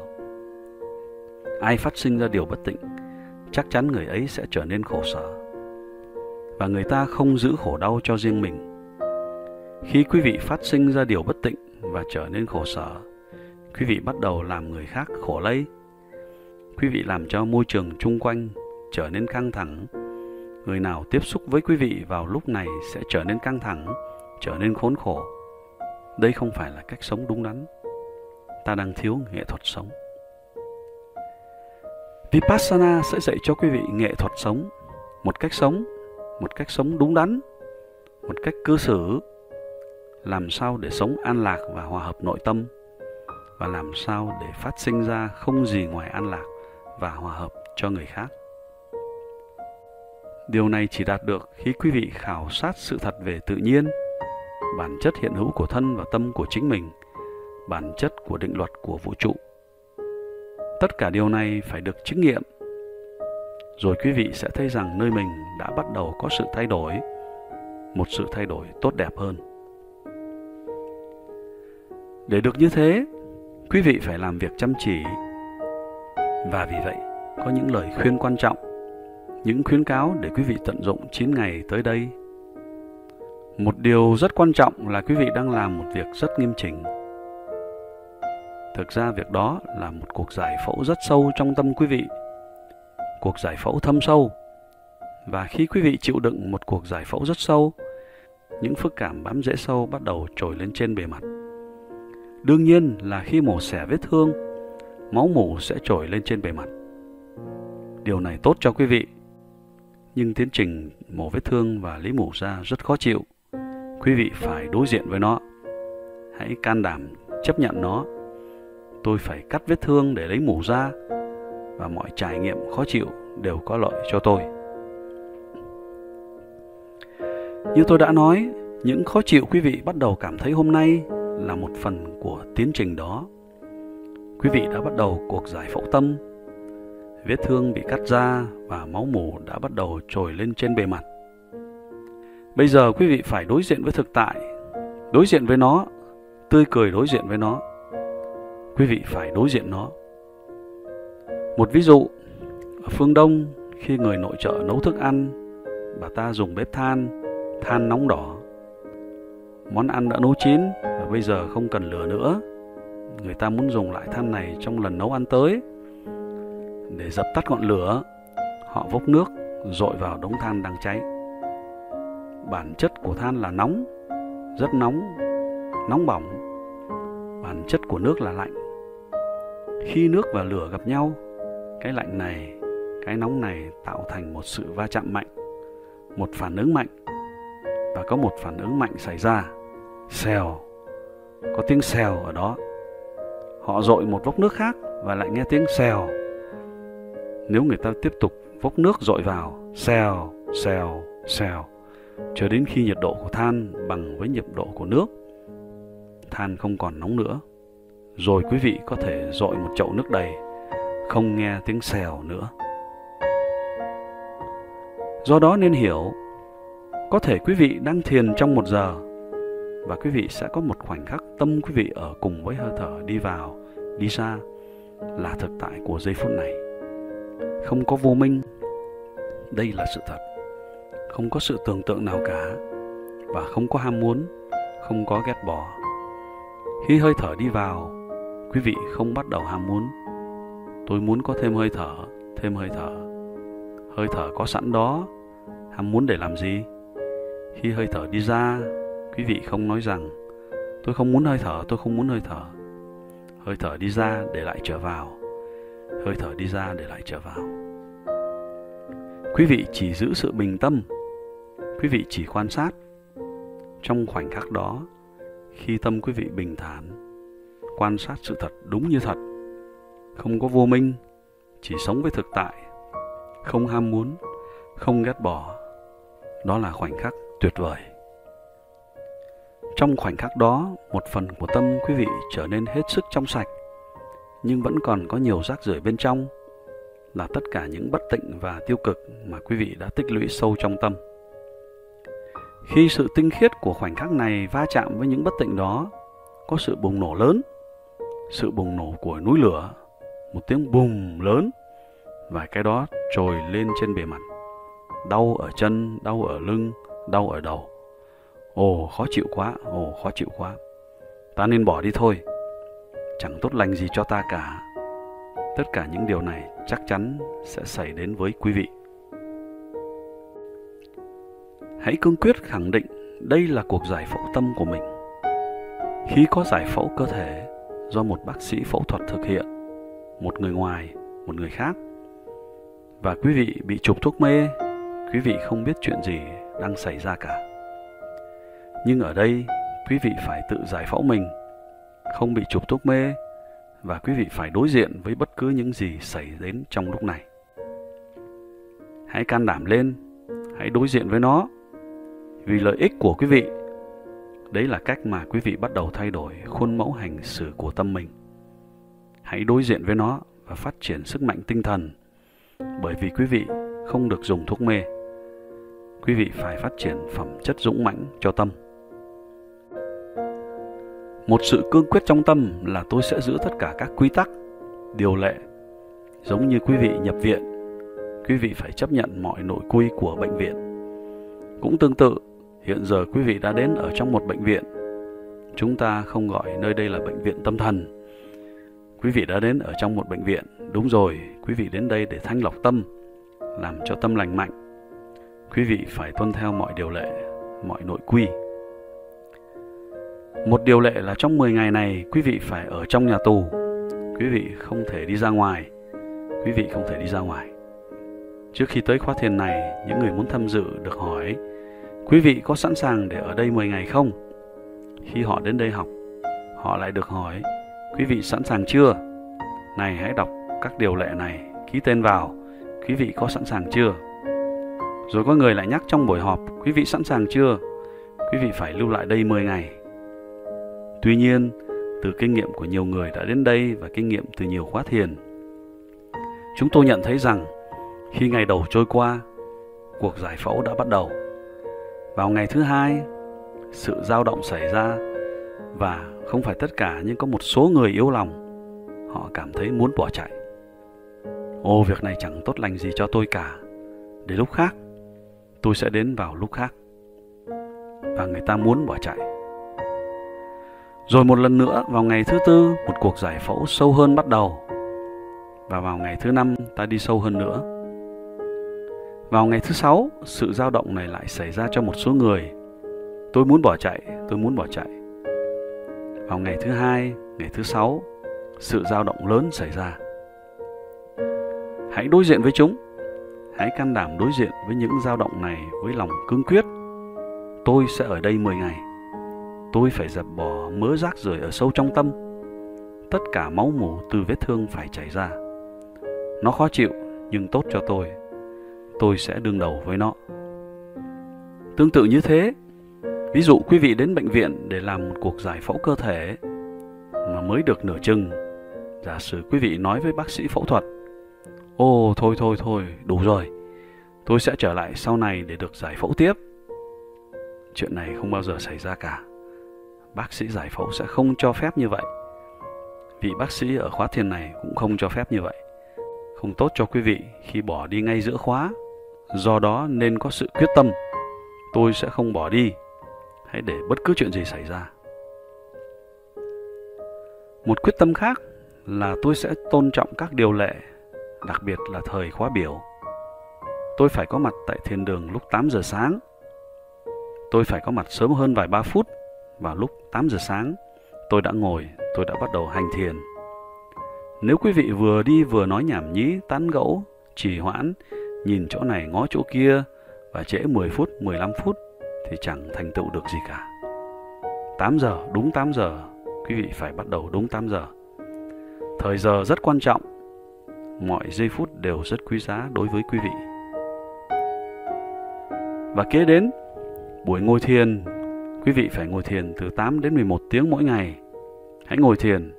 S1: Ai phát sinh ra điều bất tịnh, chắc chắn người ấy sẽ trở nên khổ sở. Và người ta không giữ khổ đau cho riêng mình. Khi quý vị phát sinh ra điều bất tịnh và trở nên khổ sở, quý vị bắt đầu làm người khác khổ lây. Quý vị làm cho môi trường chung quanh trở nên căng thẳng. Người nào tiếp xúc với quý vị vào lúc này sẽ trở nên căng thẳng, trở nên khốn khổ. Đây không phải là cách sống đúng đắn. Ta đang thiếu nghệ thuật sống. Vipassana sẽ dạy cho quý vị nghệ thuật sống, một cách sống đúng đắn, một cách cư xử, làm sao để sống an lạc và hòa hợp nội tâm, và làm sao để phát sinh ra không gì ngoài an lạc và hòa hợp cho người khác. Điều này chỉ đạt được khi quý vị khảo sát sự thật về tự nhiên, bản chất hiện hữu của thân và tâm của chính mình, bản chất của định luật của vũ trụ. Tất cả điều này phải được chứng nghiệm. Rồi quý vị sẽ thấy rằng nơi mình đã bắt đầu có sự thay đổi, một sự thay đổi tốt đẹp hơn. Để được như thế, quý vị phải làm việc chăm chỉ. Và vì vậy, có những lời khuyên quan trọng, những khuyến cáo để quý vị tận dụng 9 ngày tới đây. Một điều rất quan trọng là quý vị đang làm một việc rất nghiêm chỉnh. Thực ra việc đó là một cuộc giải phẫu rất sâu trong tâm quý vị. Cuộc giải phẫu thâm sâu. Và khi quý vị chịu đựng một cuộc giải phẫu rất sâu, những phức cảm bám rễ sâu bắt đầu trồi lên trên bề mặt. Đương nhiên là khi mổ xẻ vết thương, máu mủ sẽ trồi lên trên bề mặt. Điều này tốt cho quý vị. Nhưng tiến trình mổ vết thương và lấy mủ ra rất khó chịu. Quý vị phải đối diện với nó. Hãy can đảm chấp nhận nó. Tôi phải cắt vết thương để lấy mủ ra, và mọi trải nghiệm khó chịu đều có lợi cho tôi. Như tôi đã nói, những khó chịu quý vị bắt đầu cảm thấy hôm nay là một phần của tiến trình đó. Quý vị đã bắt đầu cuộc giải phẫu tâm. Vết thương bị cắt ra và máu mủ đã bắt đầu trồi lên trên bề mặt. Bây giờ quý vị phải đối diện với thực tại, đối diện với nó, tươi cười đối diện với nó. Quý vị phải đối diện nó. Một ví dụ, ở phương Đông, khi người nội trợ nấu thức ăn, bà ta dùng bếp than nóng đỏ. Món ăn đã nấu chín và bây giờ không cần lửa nữa. Người ta muốn dùng lại than này trong lần nấu ăn tới. Để dập tắt ngọn lửa, họ vốc nước dội vào đống than đang cháy. Bản chất của than là nóng, rất nóng, nóng bỏng. Bản chất của nước là lạnh. Khi nước và lửa gặp nhau, cái lạnh này, cái nóng này tạo thành một sự va chạm mạnh, một phản ứng mạnh. Và có một phản ứng mạnh xảy ra. Xèo, có tiếng xèo ở đó. Họ dội một vốc nước khác và lại nghe tiếng xèo. Nếu người ta tiếp tục vốc nước dội vào, xèo, xèo, xèo, cho đến khi nhiệt độ của than bằng với nhiệt độ của nước, than không còn nóng nữa. Rồi quý vị có thể dội một chậu nước đầy, không nghe tiếng xèo nữa. Do đó nên hiểu, có thể quý vị đang thiền trong 1 giờ, và quý vị sẽ có một khoảnh khắc tâm quý vị ở cùng với hơi thở đi vào, đi ra, là thực tại của giây phút này. Không có vô minh, đây là sự thật. Không có sự tưởng tượng nào cả, và không có ham muốn, không có ghét bỏ. Khi hơi thở đi vào, quý vị không bắt đầu ham muốn. Tôi muốn có thêm hơi thở, thêm hơi thở. Hơi thở có sẵn đó, ham muốn để làm gì? Khi hơi thở đi ra, quý vị không nói rằng tôi không muốn hơi thở, tôi không muốn hơi thở. Hơi thở đi ra để lại trở vào. Hơi thở đi ra để lại trở vào. Quý vị chỉ giữ sự bình tâm. Quý vị chỉ quan sát. Trong khoảnh khắc đó, khi tâm quý vị bình thản, quan sát sự thật đúng như thật, không có vô minh, chỉ sống với thực tại, không ham muốn, không ghét bỏ. Đó là khoảnh khắc tuyệt vời. Trong khoảnh khắc đó, một phần của tâm quý vị trở nên hết sức trong sạch, nhưng vẫn còn có nhiều rác rưởi bên trong, là tất cả những bất tịnh và tiêu cực mà quý vị đã tích lũy sâu trong tâm. Khi sự tinh khiết của khoảnh khắc này va chạm với những bất tịnh đó, có sự bùng nổ lớn, sự bùng nổ của núi lửa, một tiếng bùng lớn, và cái đó trồi lên trên bề mặt. Đau ở chân, đau ở lưng, đau ở đầu. Ồ, khó chịu quá, ồ, khó chịu quá. Ta nên bỏ đi thôi. Chẳng tốt lành gì cho ta cả. Tất cả những điều này chắc chắn sẽ xảy đến với quý vị. Hãy cương quyết khẳng định đây là cuộc giải phẫu tâm của mình. Khi có giải phẫu cơ thể do một bác sĩ phẫu thuật thực hiện, một người ngoài, một người khác, và quý vị bị chụp thuốc mê, quý vị không biết chuyện gì đang xảy ra cả. Nhưng ở đây, quý vị phải tự giải phẫu mình, không bị chụp thuốc mê, và quý vị phải đối diện với bất cứ những gì xảy đến trong lúc này. Hãy can đảm lên, hãy đối diện với nó, vì lợi ích của quý vị. Đấy là cách mà quý vị bắt đầu thay đổi khuôn mẫu hành xử của tâm mình. Hãy đối diện với nó và phát triển sức mạnh tinh thần, bởi vì quý vị không được dùng thuốc mê. Quý vị phải phát triển phẩm chất dũng mãnh cho tâm. Một sự cương quyết trong tâm là tôi sẽ giữ tất cả các quy tắc, điều lệ. Giống như quý vị nhập viện, quý vị phải chấp nhận mọi nội quy của bệnh viện. Cũng tương tự, hiện giờ quý vị đã đến ở trong một bệnh viện. Chúng ta không gọi nơi đây là bệnh viện tâm thần. Quý vị đã đến ở trong một bệnh viện. Đúng rồi, quý vị đến đây để thanh lọc tâm, làm cho tâm lành mạnh. Quý vị phải tuân theo mọi điều lệ, mọi nội quy. Một điều lệ là trong 10 ngày này, quý vị phải ở trong nhà tù. Quý vị không thể đi ra ngoài. Quý vị không thể đi ra ngoài. Trước khi tới khóa thiền này, những người muốn tham dự được hỏi, quý vị có sẵn sàng để ở đây 10 ngày không? Khi họ đến đây học, họ lại được hỏi, quý vị sẵn sàng chưa? Này, hãy đọc các điều lệ này, ký tên vào, quý vị có sẵn sàng chưa? Rồi có người lại nhắc trong buổi họp, quý vị sẵn sàng chưa? Quý vị phải lưu lại đây 10 ngày. Tuy nhiên, từ kinh nghiệm của nhiều người đã đến đây và kinh nghiệm từ nhiều khóa thiền, chúng tôi nhận thấy rằng khi ngày đầu trôi qua, cuộc giải phẫu đã bắt đầu. Vào ngày thứ hai, sự dao động xảy ra, và không phải tất cả nhưng có một số người yếu lòng. Họ cảm thấy muốn bỏ chạy. Ồ, việc này chẳng tốt lành gì cho tôi cả. Để lúc khác, tôi sẽ đến vào lúc khác. Và người ta muốn bỏ chạy. Rồi một lần nữa, vào ngày thứ tư, một cuộc giải phẫu sâu hơn bắt đầu. Và vào ngày thứ năm, ta đi sâu hơn nữa. Vào ngày thứ sáu, sự dao động này lại xảy ra cho một số người. Tôi muốn bỏ chạy, tôi muốn bỏ chạy. Vào ngày thứ hai, ngày thứ sáu, sự dao động lớn xảy ra. Hãy đối diện với chúng. Hãy can đảm đối diện với những dao động này với lòng cương quyết. Tôi sẽ ở đây 10 ngày. Tôi phải dẹp bỏ mớ rác rưởi ở sâu trong tâm. Tất cả máu mủ từ vết thương phải chảy ra. Nó khó chịu nhưng tốt cho tôi. Tôi sẽ đương đầu với nó. Tương tự như thế, ví dụ quý vị đến bệnh viện để làm một cuộc giải phẫu cơ thể mà mới được nửa chừng. Giả sử quý vị nói với bác sĩ phẫu thuật: Ồ, thôi, đủ rồi. Tôi sẽ trở lại sau này để được giải phẫu tiếp. Chuyện này không bao giờ xảy ra cả. Bác sĩ giải phẫu sẽ không cho phép như vậy. Vị bác sĩ ở khóa thiền này cũng không cho phép như vậy. Không tốt cho quý vị khi bỏ đi ngay giữa khóa. Do đó nên có sự quyết tâm. Tôi sẽ không bỏ đi. Hãy để bất cứ chuyện gì xảy ra. Một quyết tâm khác là tôi sẽ tôn trọng các điều lệ, đặc biệt là thời khóa biểu. Tôi phải có mặt tại thiền đường lúc 8 giờ sáng. Tôi phải có mặt sớm hơn vài ba phút. Vào lúc 8 giờ sáng, tôi đã ngồi, tôi đã bắt đầu hành thiền. Nếu quý vị vừa đi vừa nói nhảm nhí, tán gẫu, trì hoãn, nhìn chỗ này ngó chỗ kia và trễ 10 phút, 15 phút thì chẳng thành tựu được gì cả. 8 giờ, đúng 8 giờ, quý vị phải bắt đầu đúng 8 giờ. Thời giờ rất quan trọng. Mọi giây phút đều rất quý giá đối với quý vị. Và kế đến, buổi ngồi thiền, quý vị phải ngồi thiền từ 8 đến 11 tiếng mỗi ngày. Hãy ngồi thiền,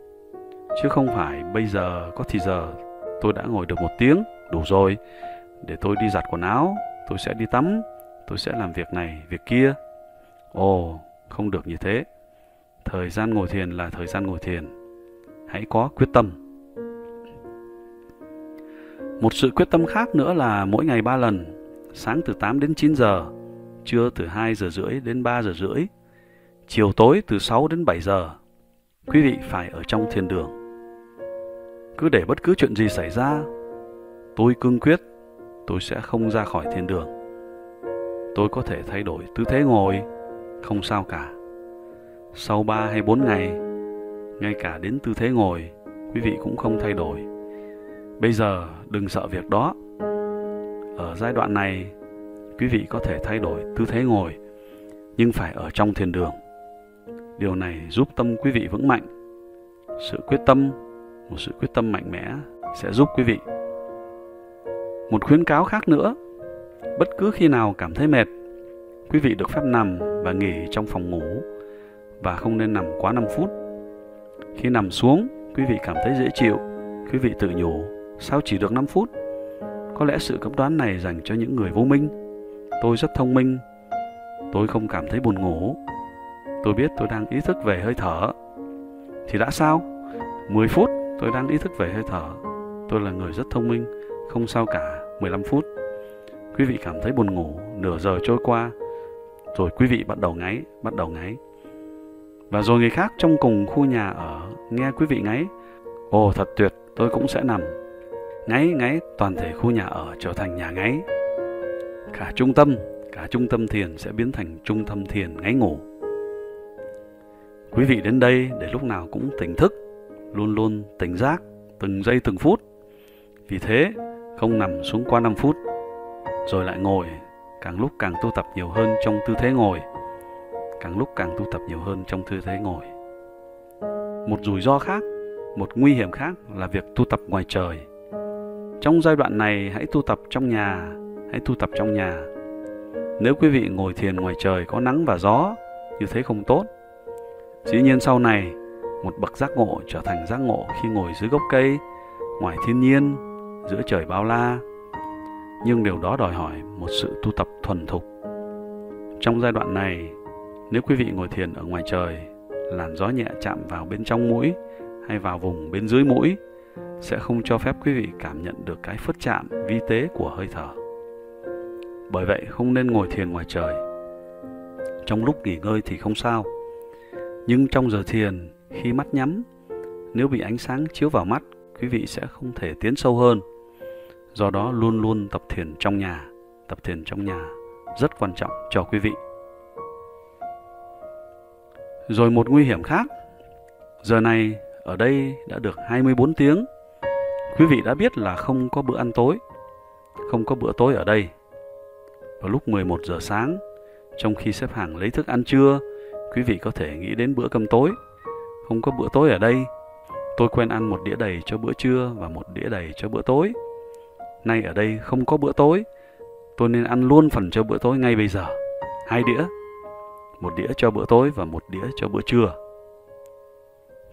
S1: chứ không phải bây giờ có thì giờ tôi đã ngồi được 1 tiếng, đủ rồi. Để tôi đi giặt quần áo, tôi sẽ đi tắm, tôi sẽ làm việc này, việc kia. Ồ, không được như thế. Thời gian ngồi thiền là thời gian ngồi thiền. Hãy có quyết tâm. Một sự quyết tâm khác nữa là mỗi ngày 3 lần. Sáng từ 8 đến 9 giờ, trưa từ 2 giờ rưỡi đến 3 giờ rưỡi, chiều tối từ 6 đến 7 giờ. Quý vị phải ở trong thiền đường. Cứ để bất cứ chuyện gì xảy ra, tôi cương quyết, tôi sẽ không ra khỏi thiền đường. Tôi có thể thay đổi tư thế ngồi, không sao cả. Sau 3 hay 4 ngày, ngay cả đến tư thế ngồi, quý vị cũng không thay đổi. Bây giờ đừng sợ việc đó. Ở giai đoạn này, quý vị có thể thay đổi tư thế ngồi, nhưng phải ở trong thiền đường. Điều này giúp tâm quý vị vững mạnh. Sự quyết tâm, một sự quyết tâm mạnh mẽ sẽ giúp quý vị. Một khuyến cáo khác nữa, bất cứ khi nào cảm thấy mệt, quý vị được phép nằm và nghỉ trong phòng ngủ và không nên nằm quá 5 phút. Khi nằm xuống, quý vị cảm thấy dễ chịu, quý vị tự nhủ, sao chỉ được 5 phút? Có lẽ sự cấm đoán này dành cho những người vô minh. Tôi rất thông minh, tôi không cảm thấy buồn ngủ, tôi biết tôi đang ý thức về hơi thở. Thì đã sao? 10 phút tôi đang ý thức về hơi thở. Tôi là người rất thông minh, không sao cả. 15 phút. Quý vị cảm thấy buồn ngủ, nửa giờ trôi qua, rồi quý vị bắt đầu ngáy. Và rồi người khác trong cùng khu nhà ở nghe quý vị ngáy. Ồ, thật tuyệt, tôi cũng sẽ nằm. Ngáy, toàn thể khu nhà ở trở thành nhà ngáy. Cả trung tâm thiền sẽ biến thành trung tâm thiền ngáy ngủ. Quý vị đến đây để lúc nào cũng tỉnh thức, luôn luôn tỉnh giác, từng giây từng phút. Vì thế, không nằm xuống qua 5 phút, rồi lại ngồi, càng lúc càng tu tập nhiều hơn trong tư thế ngồi. Một rủi ro khác, một nguy hiểm khác là việc tu tập ngoài trời. Trong giai đoạn này, hãy tu tập trong nhà. Nếu quý vị ngồi thiền ngoài trời có nắng và gió, như thế không tốt. Dĩ nhiên sau này, một bậc giác ngộ trở thành giác ngộ khi ngồi dưới gốc cây, ngoài thiên nhiên, giữa trời bao la. Nhưng điều đó đòi hỏi một sự tu tập thuần thục. Trong giai đoạn này, nếu quý vị ngồi thiền ở ngoài trời, làn gió nhẹ chạm vào bên trong mũi hay vào vùng bên dưới mũi sẽ không cho phép quý vị cảm nhận được cái phất chạm vi tế của hơi thở. Bởi vậy không nên ngồi thiền ngoài trời. Trong lúc nghỉ ngơi thì không sao. Nhưng trong giờ thiền, khi mắt nhắm, nếu bị ánh sáng chiếu vào mắt, quý vị sẽ không thể tiến sâu hơn. Do đó luôn luôn tập thiền trong nhà. Tập thiền trong nhà rất quan trọng cho quý vị. Rồi một nguy hiểm khác. Giờ này ở đây đã được 24 tiếng. Quý vị đã biết là không có bữa ăn tối. Không có bữa tối ở đây. Vào lúc 11 giờ sáng, trong khi xếp hàng lấy thức ăn trưa, quý vị có thể nghĩ đến bữa cơm tối. Không có bữa tối ở đây. Tôi quen ăn một đĩa đầy cho bữa trưa và một đĩa đầy cho bữa tối. Nay ở đây không có bữa tối. Tôi nên ăn luôn phần cho bữa tối ngay bây giờ. 2 đĩa. Một đĩa cho bữa tối và một đĩa cho bữa trưa.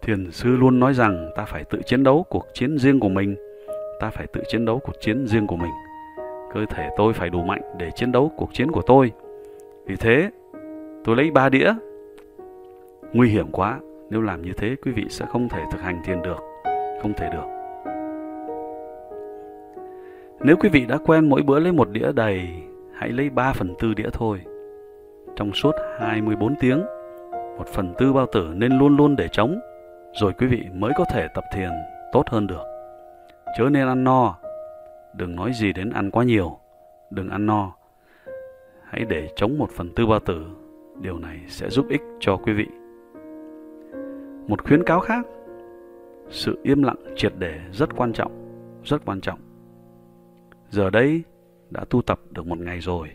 S1: Thiền sư luôn nói rằng ta phải tự chiến đấu cuộc chiến riêng của mình. Ta phải tự chiến đấu cuộc chiến riêng của mình. Cơ thể tôi phải đủ mạnh để chiến đấu cuộc chiến của tôi. Vì thế, tôi lấy 3 đĩa. Nguy hiểm quá. Nếu làm như thế, quý vị sẽ không thể thực hành thiền được. Không thể được. Nếu quý vị đã quen mỗi bữa lấy một đĩa đầy, hãy lấy 3/4 đĩa thôi. Trong suốt 24 tiếng, 1/4 bao tử nên luôn luôn để trống, rồi quý vị mới có thể tập thiền tốt hơn được. Chớ nên ăn no. Đừng nói gì đến ăn quá nhiều. Đừng ăn no. Hãy để trống 1/4 bao tử. Điều này sẽ giúp ích cho quý vị. Một khuyến cáo khác, sự im lặng triệt để rất quan trọng, rất quan trọng. Giờ đây đã tu tập được một ngày rồi,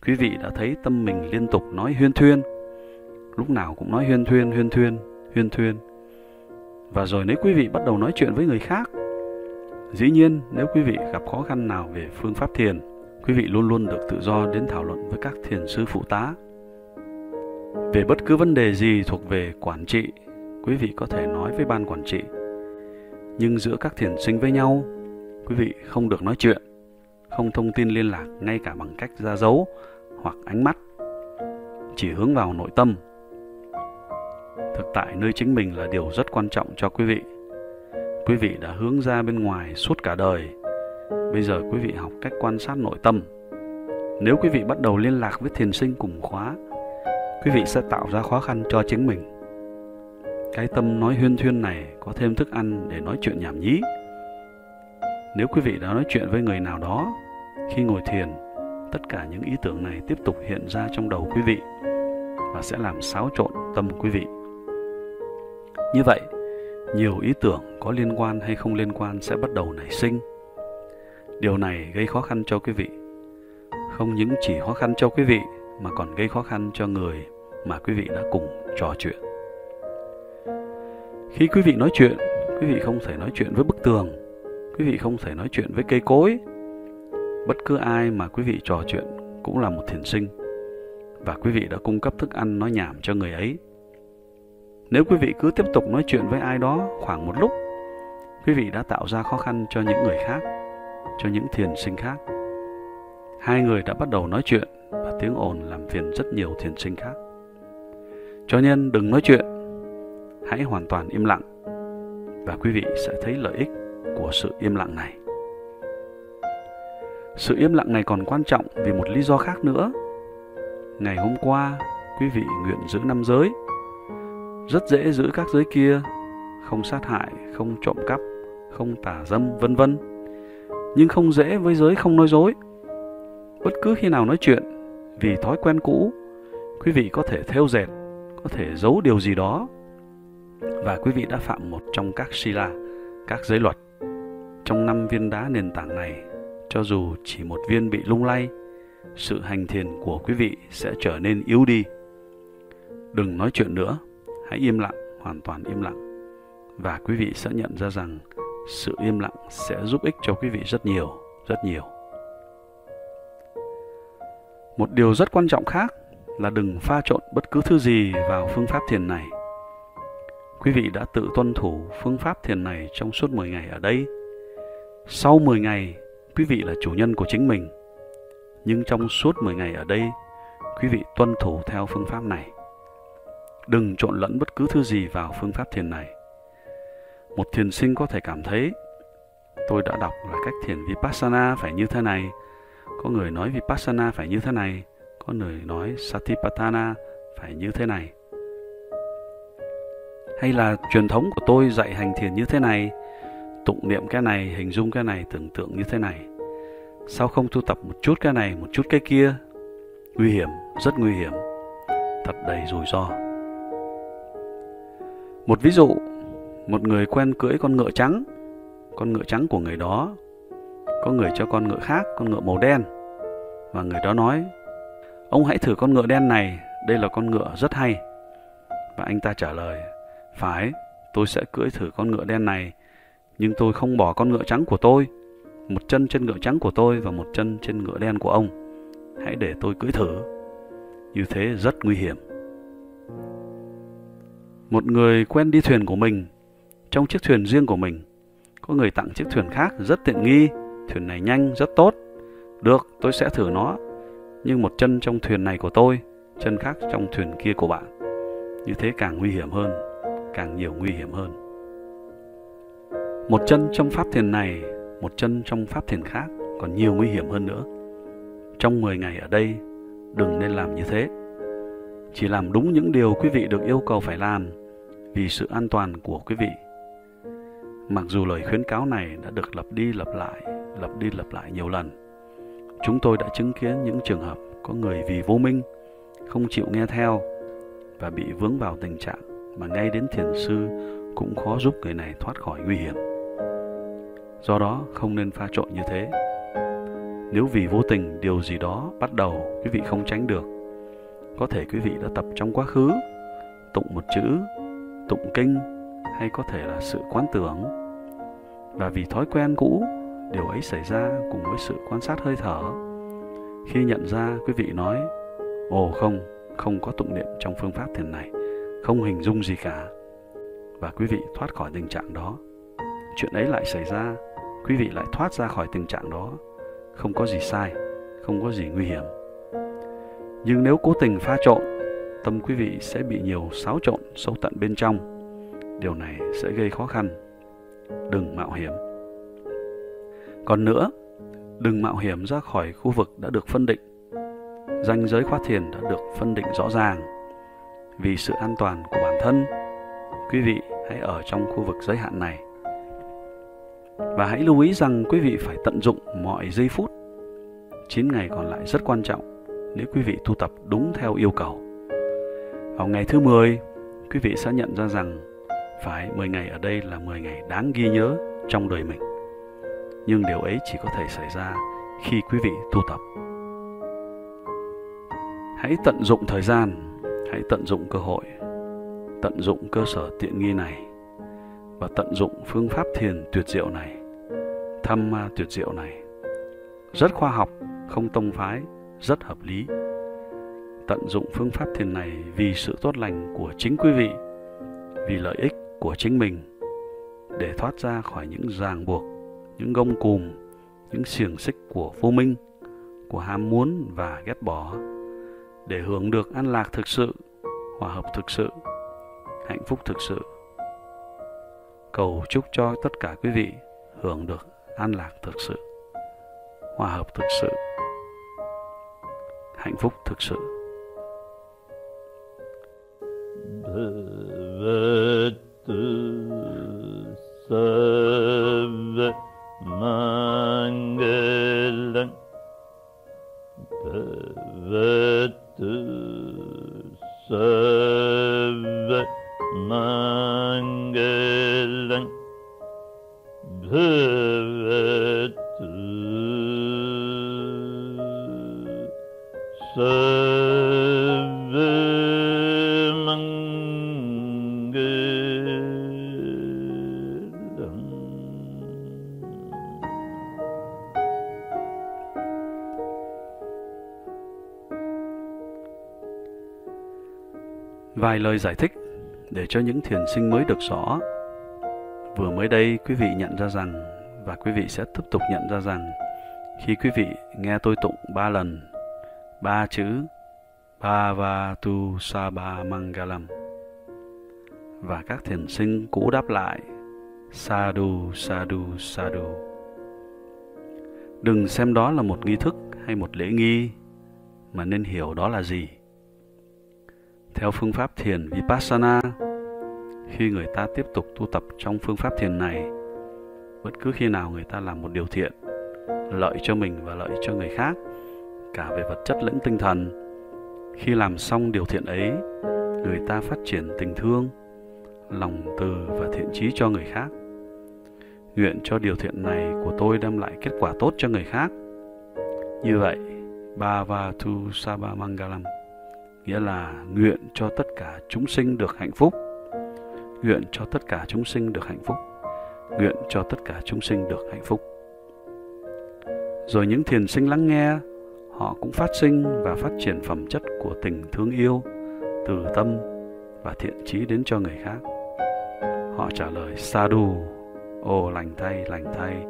S1: quý vị đã thấy tâm mình liên tục nói huyên thuyên, lúc nào cũng nói huyên thuyên, huyên thuyên, huyên thuyên. Và rồi nếu quý vị bắt đầu nói chuyện với người khác, dĩ nhiên nếu quý vị gặp khó khăn nào về phương pháp thiền, quý vị luôn luôn được tự do đến thảo luận với các thiền sư phụ tá. Về bất cứ vấn đề gì thuộc về quản trị, quý vị có thể nói với ban quản trị. Nhưng giữa các thiền sinh với nhau, quý vị không được nói chuyện, không thông tin liên lạc ngay cả bằng cách ra dấu hoặc ánh mắt. Chỉ hướng vào nội tâm. Thực tại nơi chính mình là điều rất quan trọng cho quý vị. Quý vị đã hướng ra bên ngoài suốt cả đời. Bây giờ quý vị học cách quan sát nội tâm. Nếu quý vị bắt đầu liên lạc với thiền sinh cùng khóa, quý vị sẽ tạo ra khó khăn cho chính mình. Cái tâm nói huyên thuyên này có thêm thức ăn để nói chuyện nhảm nhí. Nếu quý vị đã nói chuyện với người nào đó, khi ngồi thiền, tất cả những ý tưởng này tiếp tục hiện ra trong đầu quý vị và sẽ làm xáo trộn tâm quý vị. Như vậy, nhiều ý tưởng có liên quan hay không liên quan sẽ bắt đầu nảy sinh. Điều này gây khó khăn cho quý vị. Không những chỉ khó khăn cho quý vị mà còn gây khó khăn cho người mà quý vị đã cùng trò chuyện. Khi quý vị nói chuyện, quý vị không thể nói chuyện với bức tường, quý vị không thể nói chuyện với cây cối. Bất cứ ai mà quý vị trò chuyện cũng là một thiền sinh, và quý vị đã cung cấp thức ăn nói nhảm cho người ấy. Nếu quý vị cứ tiếp tục nói chuyện với ai đó khoảng một lúc, quý vị đã tạo ra khó khăn cho những người khác, cho những thiền sinh khác. Hai người đã bắt đầu nói chuyện và tiếng ồn làm phiền rất nhiều thiền sinh khác. Cho nên đừng nói chuyện, hãy hoàn toàn im lặng, và quý vị sẽ thấy lợi ích của sự im lặng này. Sự im lặng này còn quan trọng vì một lý do khác nữa. Ngày hôm qua, quý vị nguyện giữ 5 giới. Rất dễ giữ các giới kia, không sát hại, không trộm cắp, không tà dâm, vân vân. Nhưng không dễ với giới không nói dối. Bất cứ khi nào nói chuyện, vì thói quen cũ, quý vị có thể thêu dệt, có thể giấu điều gì đó, và quý vị đã phạm một trong các sila, các giới luật. Trong 5 viên đá nền tảng này, cho dù chỉ một viên bị lung lay, sự hành thiền của quý vị sẽ trở nên yếu đi. Đừng nói chuyện nữa, hãy im lặng, hoàn toàn im lặng. Và quý vị sẽ nhận ra rằng sự im lặng sẽ giúp ích cho quý vị rất nhiều, rất nhiều. Một điều rất quan trọng khác là đừng pha trộn bất cứ thứ gì vào phương pháp thiền này. quý vị đã tự tuân thủ phương pháp thiền này trong suốt 10 ngày ở đây. Sau 10 ngày, quý vị là chủ nhân của chính mình. Nhưng trong suốt 10 ngày ở đây, quý vị tuân thủ theo phương pháp này. Đừng trộn lẫn bất cứ thứ gì vào phương pháp thiền này. Một thiền sinh có thể cảm thấy, tôi đã đọc là cách thiền Vipassana phải như thế này. Có người nói Vipassana phải như thế này. Có người nói Satipatthana phải như thế này. Hay là truyền thống của tôi dạy hành thiền như thế này, tụng niệm cái này, hình dung cái này, tưởng tượng như thế này. Sao không tu tập một chút cái này, một chút cái kia? Nguy hiểm, rất nguy hiểm, thật đầy rủi ro. Một ví dụ, một người quen cưỡi con ngựa trắng. Con ngựa trắng của người đó, có người cho con ngựa khác, con ngựa màu đen. Và người đó nói, ông hãy thử con ngựa đen này, đây là con ngựa rất hay. Và anh ta trả lời, phải, tôi sẽ cưỡi thử con ngựa đen này, nhưng tôi không bỏ con ngựa trắng của tôi, một chân trên ngựa trắng của tôi và một chân trên ngựa đen của ông. Hãy để tôi cưỡi thử. Như thế rất nguy hiểm. Một người quen đi thuyền của mình, trong chiếc thuyền riêng của mình. Có người tặng chiếc thuyền khác rất tiện nghi, thuyền này nhanh, rất tốt. Được, tôi sẽ thử nó, nhưng một chân trong thuyền này của tôi, chân khác trong thuyền kia của bạn. Như thế càng nguy hiểm hơn, càng nhiều nguy hiểm hơn. Một chân trong pháp thiền này, một chân trong pháp thiền khác, còn nhiều nguy hiểm hơn nữa. Trong 10 ngày ở đây, đừng nên làm như thế. Chỉ làm đúng những điều quý vị được yêu cầu phải làm vì sự an toàn của quý vị. Mặc dù lời khuyến cáo này đã được lặp đi lặp lại nhiều lần, chúng tôi đã chứng kiến những trường hợp có người vì vô minh, không chịu nghe theo và bị vướng vào tình trạng mà ngay đến thiền sư cũng khó giúp người này thoát khỏi nguy hiểm. Do đó không nên pha trộn như thế. Nếu vì vô tình điều gì đó bắt đầu quý vị không tránh được, có thể quý vị đã tập trong quá khứ, tụng một chữ, tụng kinh, hay có thể là sự quán tưởng. Và vì thói quen cũ, điều ấy xảy ra cùng với sự quan sát hơi thở. Khi nhận ra, quý vị nói, ồ không có tụng niệm trong phương pháp thiền này, không hình dung gì cả. Và quý vị thoát khỏi tình trạng đó. Chuyện ấy lại xảy ra, quý vị lại thoát ra khỏi tình trạng đó. Không có gì sai, không có gì nguy hiểm. Nhưng nếu cố tình pha trộn, tâm quý vị sẽ bị nhiều xáo trộn sâu tận bên trong. Điều này sẽ gây khó khăn. Đừng mạo hiểm. Còn nữa, đừng mạo hiểm ra khỏi khu vực đã được phân định. Ranh giới khóa thiền đã được phân định rõ ràng. Vì sự an toàn của bản thân, quý vị hãy ở trong khu vực giới hạn này. Và hãy lưu ý rằng quý vị phải tận dụng mọi giây phút. 9 ngày còn lại rất quan trọng nếu quý vị tu tập đúng theo yêu cầu. Vào ngày thứ 10, quý vị sẽ nhận ra rằng phải 10 ngày ở đây là 10 ngày đáng ghi nhớ trong đời mình. Nhưng điều ấy chỉ có thể xảy ra khi quý vị tu tập. Hãy tận dụng thời gian, hãy tận dụng cơ hội, tận dụng cơ sở tiện nghi này và tận dụng phương pháp thiền tuyệt diệu này, Dhamma tuyệt diệu này. Rất khoa học, không tông phái, rất hợp lý. Tận dụng phương pháp thiền này vì sự tốt lành của chính quý vị, vì lợi ích của chính mình, để thoát ra khỏi những ràng buộc, những gông cùm, những xiềng xích của vô minh, của ham muốn và ghét bỏ, để hưởng được an lạc thực sự, hòa hợp thực sự, hạnh phúc thực sự. Cầu chúc cho tất cả quý vị hưởng được an lạc thực sự, hòa hợp thực sự, hạnh phúc thực sự.
S2: Sarva Mangalam Bhavatu Sarva Mangalam Bhavatu Sarva
S1: Vài lời giải thích để cho những thiền sinh mới được rõ. Vừa mới đây quý vị nhận ra rằng, và quý vị sẽ tiếp tục nhận ra rằng, khi quý vị nghe tôi tụng 3 lần 3 chữ Bhavatu Sabha Mangalam, và các thiền sinh cũ đáp lại Sadhu Sadhu Sadhu, đừng xem đó là một nghi thức hay một lễ nghi, mà nên hiểu đó là gì. Theo phương pháp thiền Vipassana, khi người ta tiếp tục tu tập trong phương pháp thiền này, bất cứ khi nào người ta làm một điều thiện, lợi cho mình và lợi cho người khác, cả về vật chất lẫn tinh thần, khi làm xong điều thiện ấy, người ta phát triển tình thương, lòng từ và thiện chí cho người khác. Nguyện cho điều thiện này của tôi đem lại kết quả tốt cho người khác. Như vậy, Bhavatu Sabha Mangalam nghĩa là nguyện cho tất cả chúng sinh được hạnh phúc. Nguyện cho tất cả chúng sinh được hạnh phúc. Nguyện cho tất cả chúng sinh được hạnh phúc. Rồi những thiền sinh lắng nghe, họ cũng phát sinh và phát triển phẩm chất của tình thương yêu, từ tâm và thiện chí đến cho người khác. Họ trả lời Sadhu, ồ lành thay,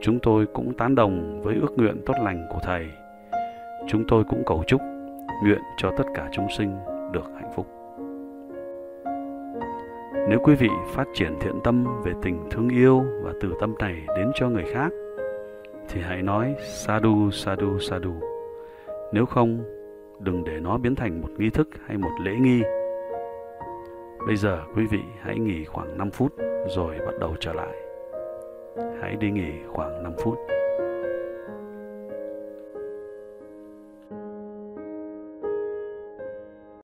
S1: chúng tôi cũng tán đồng với ước nguyện tốt lành của Thầy. Chúng tôi cũng cầu chúc, nguyện cho tất cả chúng sinh được hạnh phúc. Nếu quý vị phát triển thiện tâm về tình thương yêu và từ tâm này đến cho người khác, thì hãy nói Sadhu, Sadhu, Sadhu. Nếu không, đừng để nó biến thành một nghi thức hay một lễ nghi. Bây giờ quý vị hãy nghỉ khoảng 5 phút rồi bắt đầu trở lại. Hãy đi nghỉ khoảng 5 phút.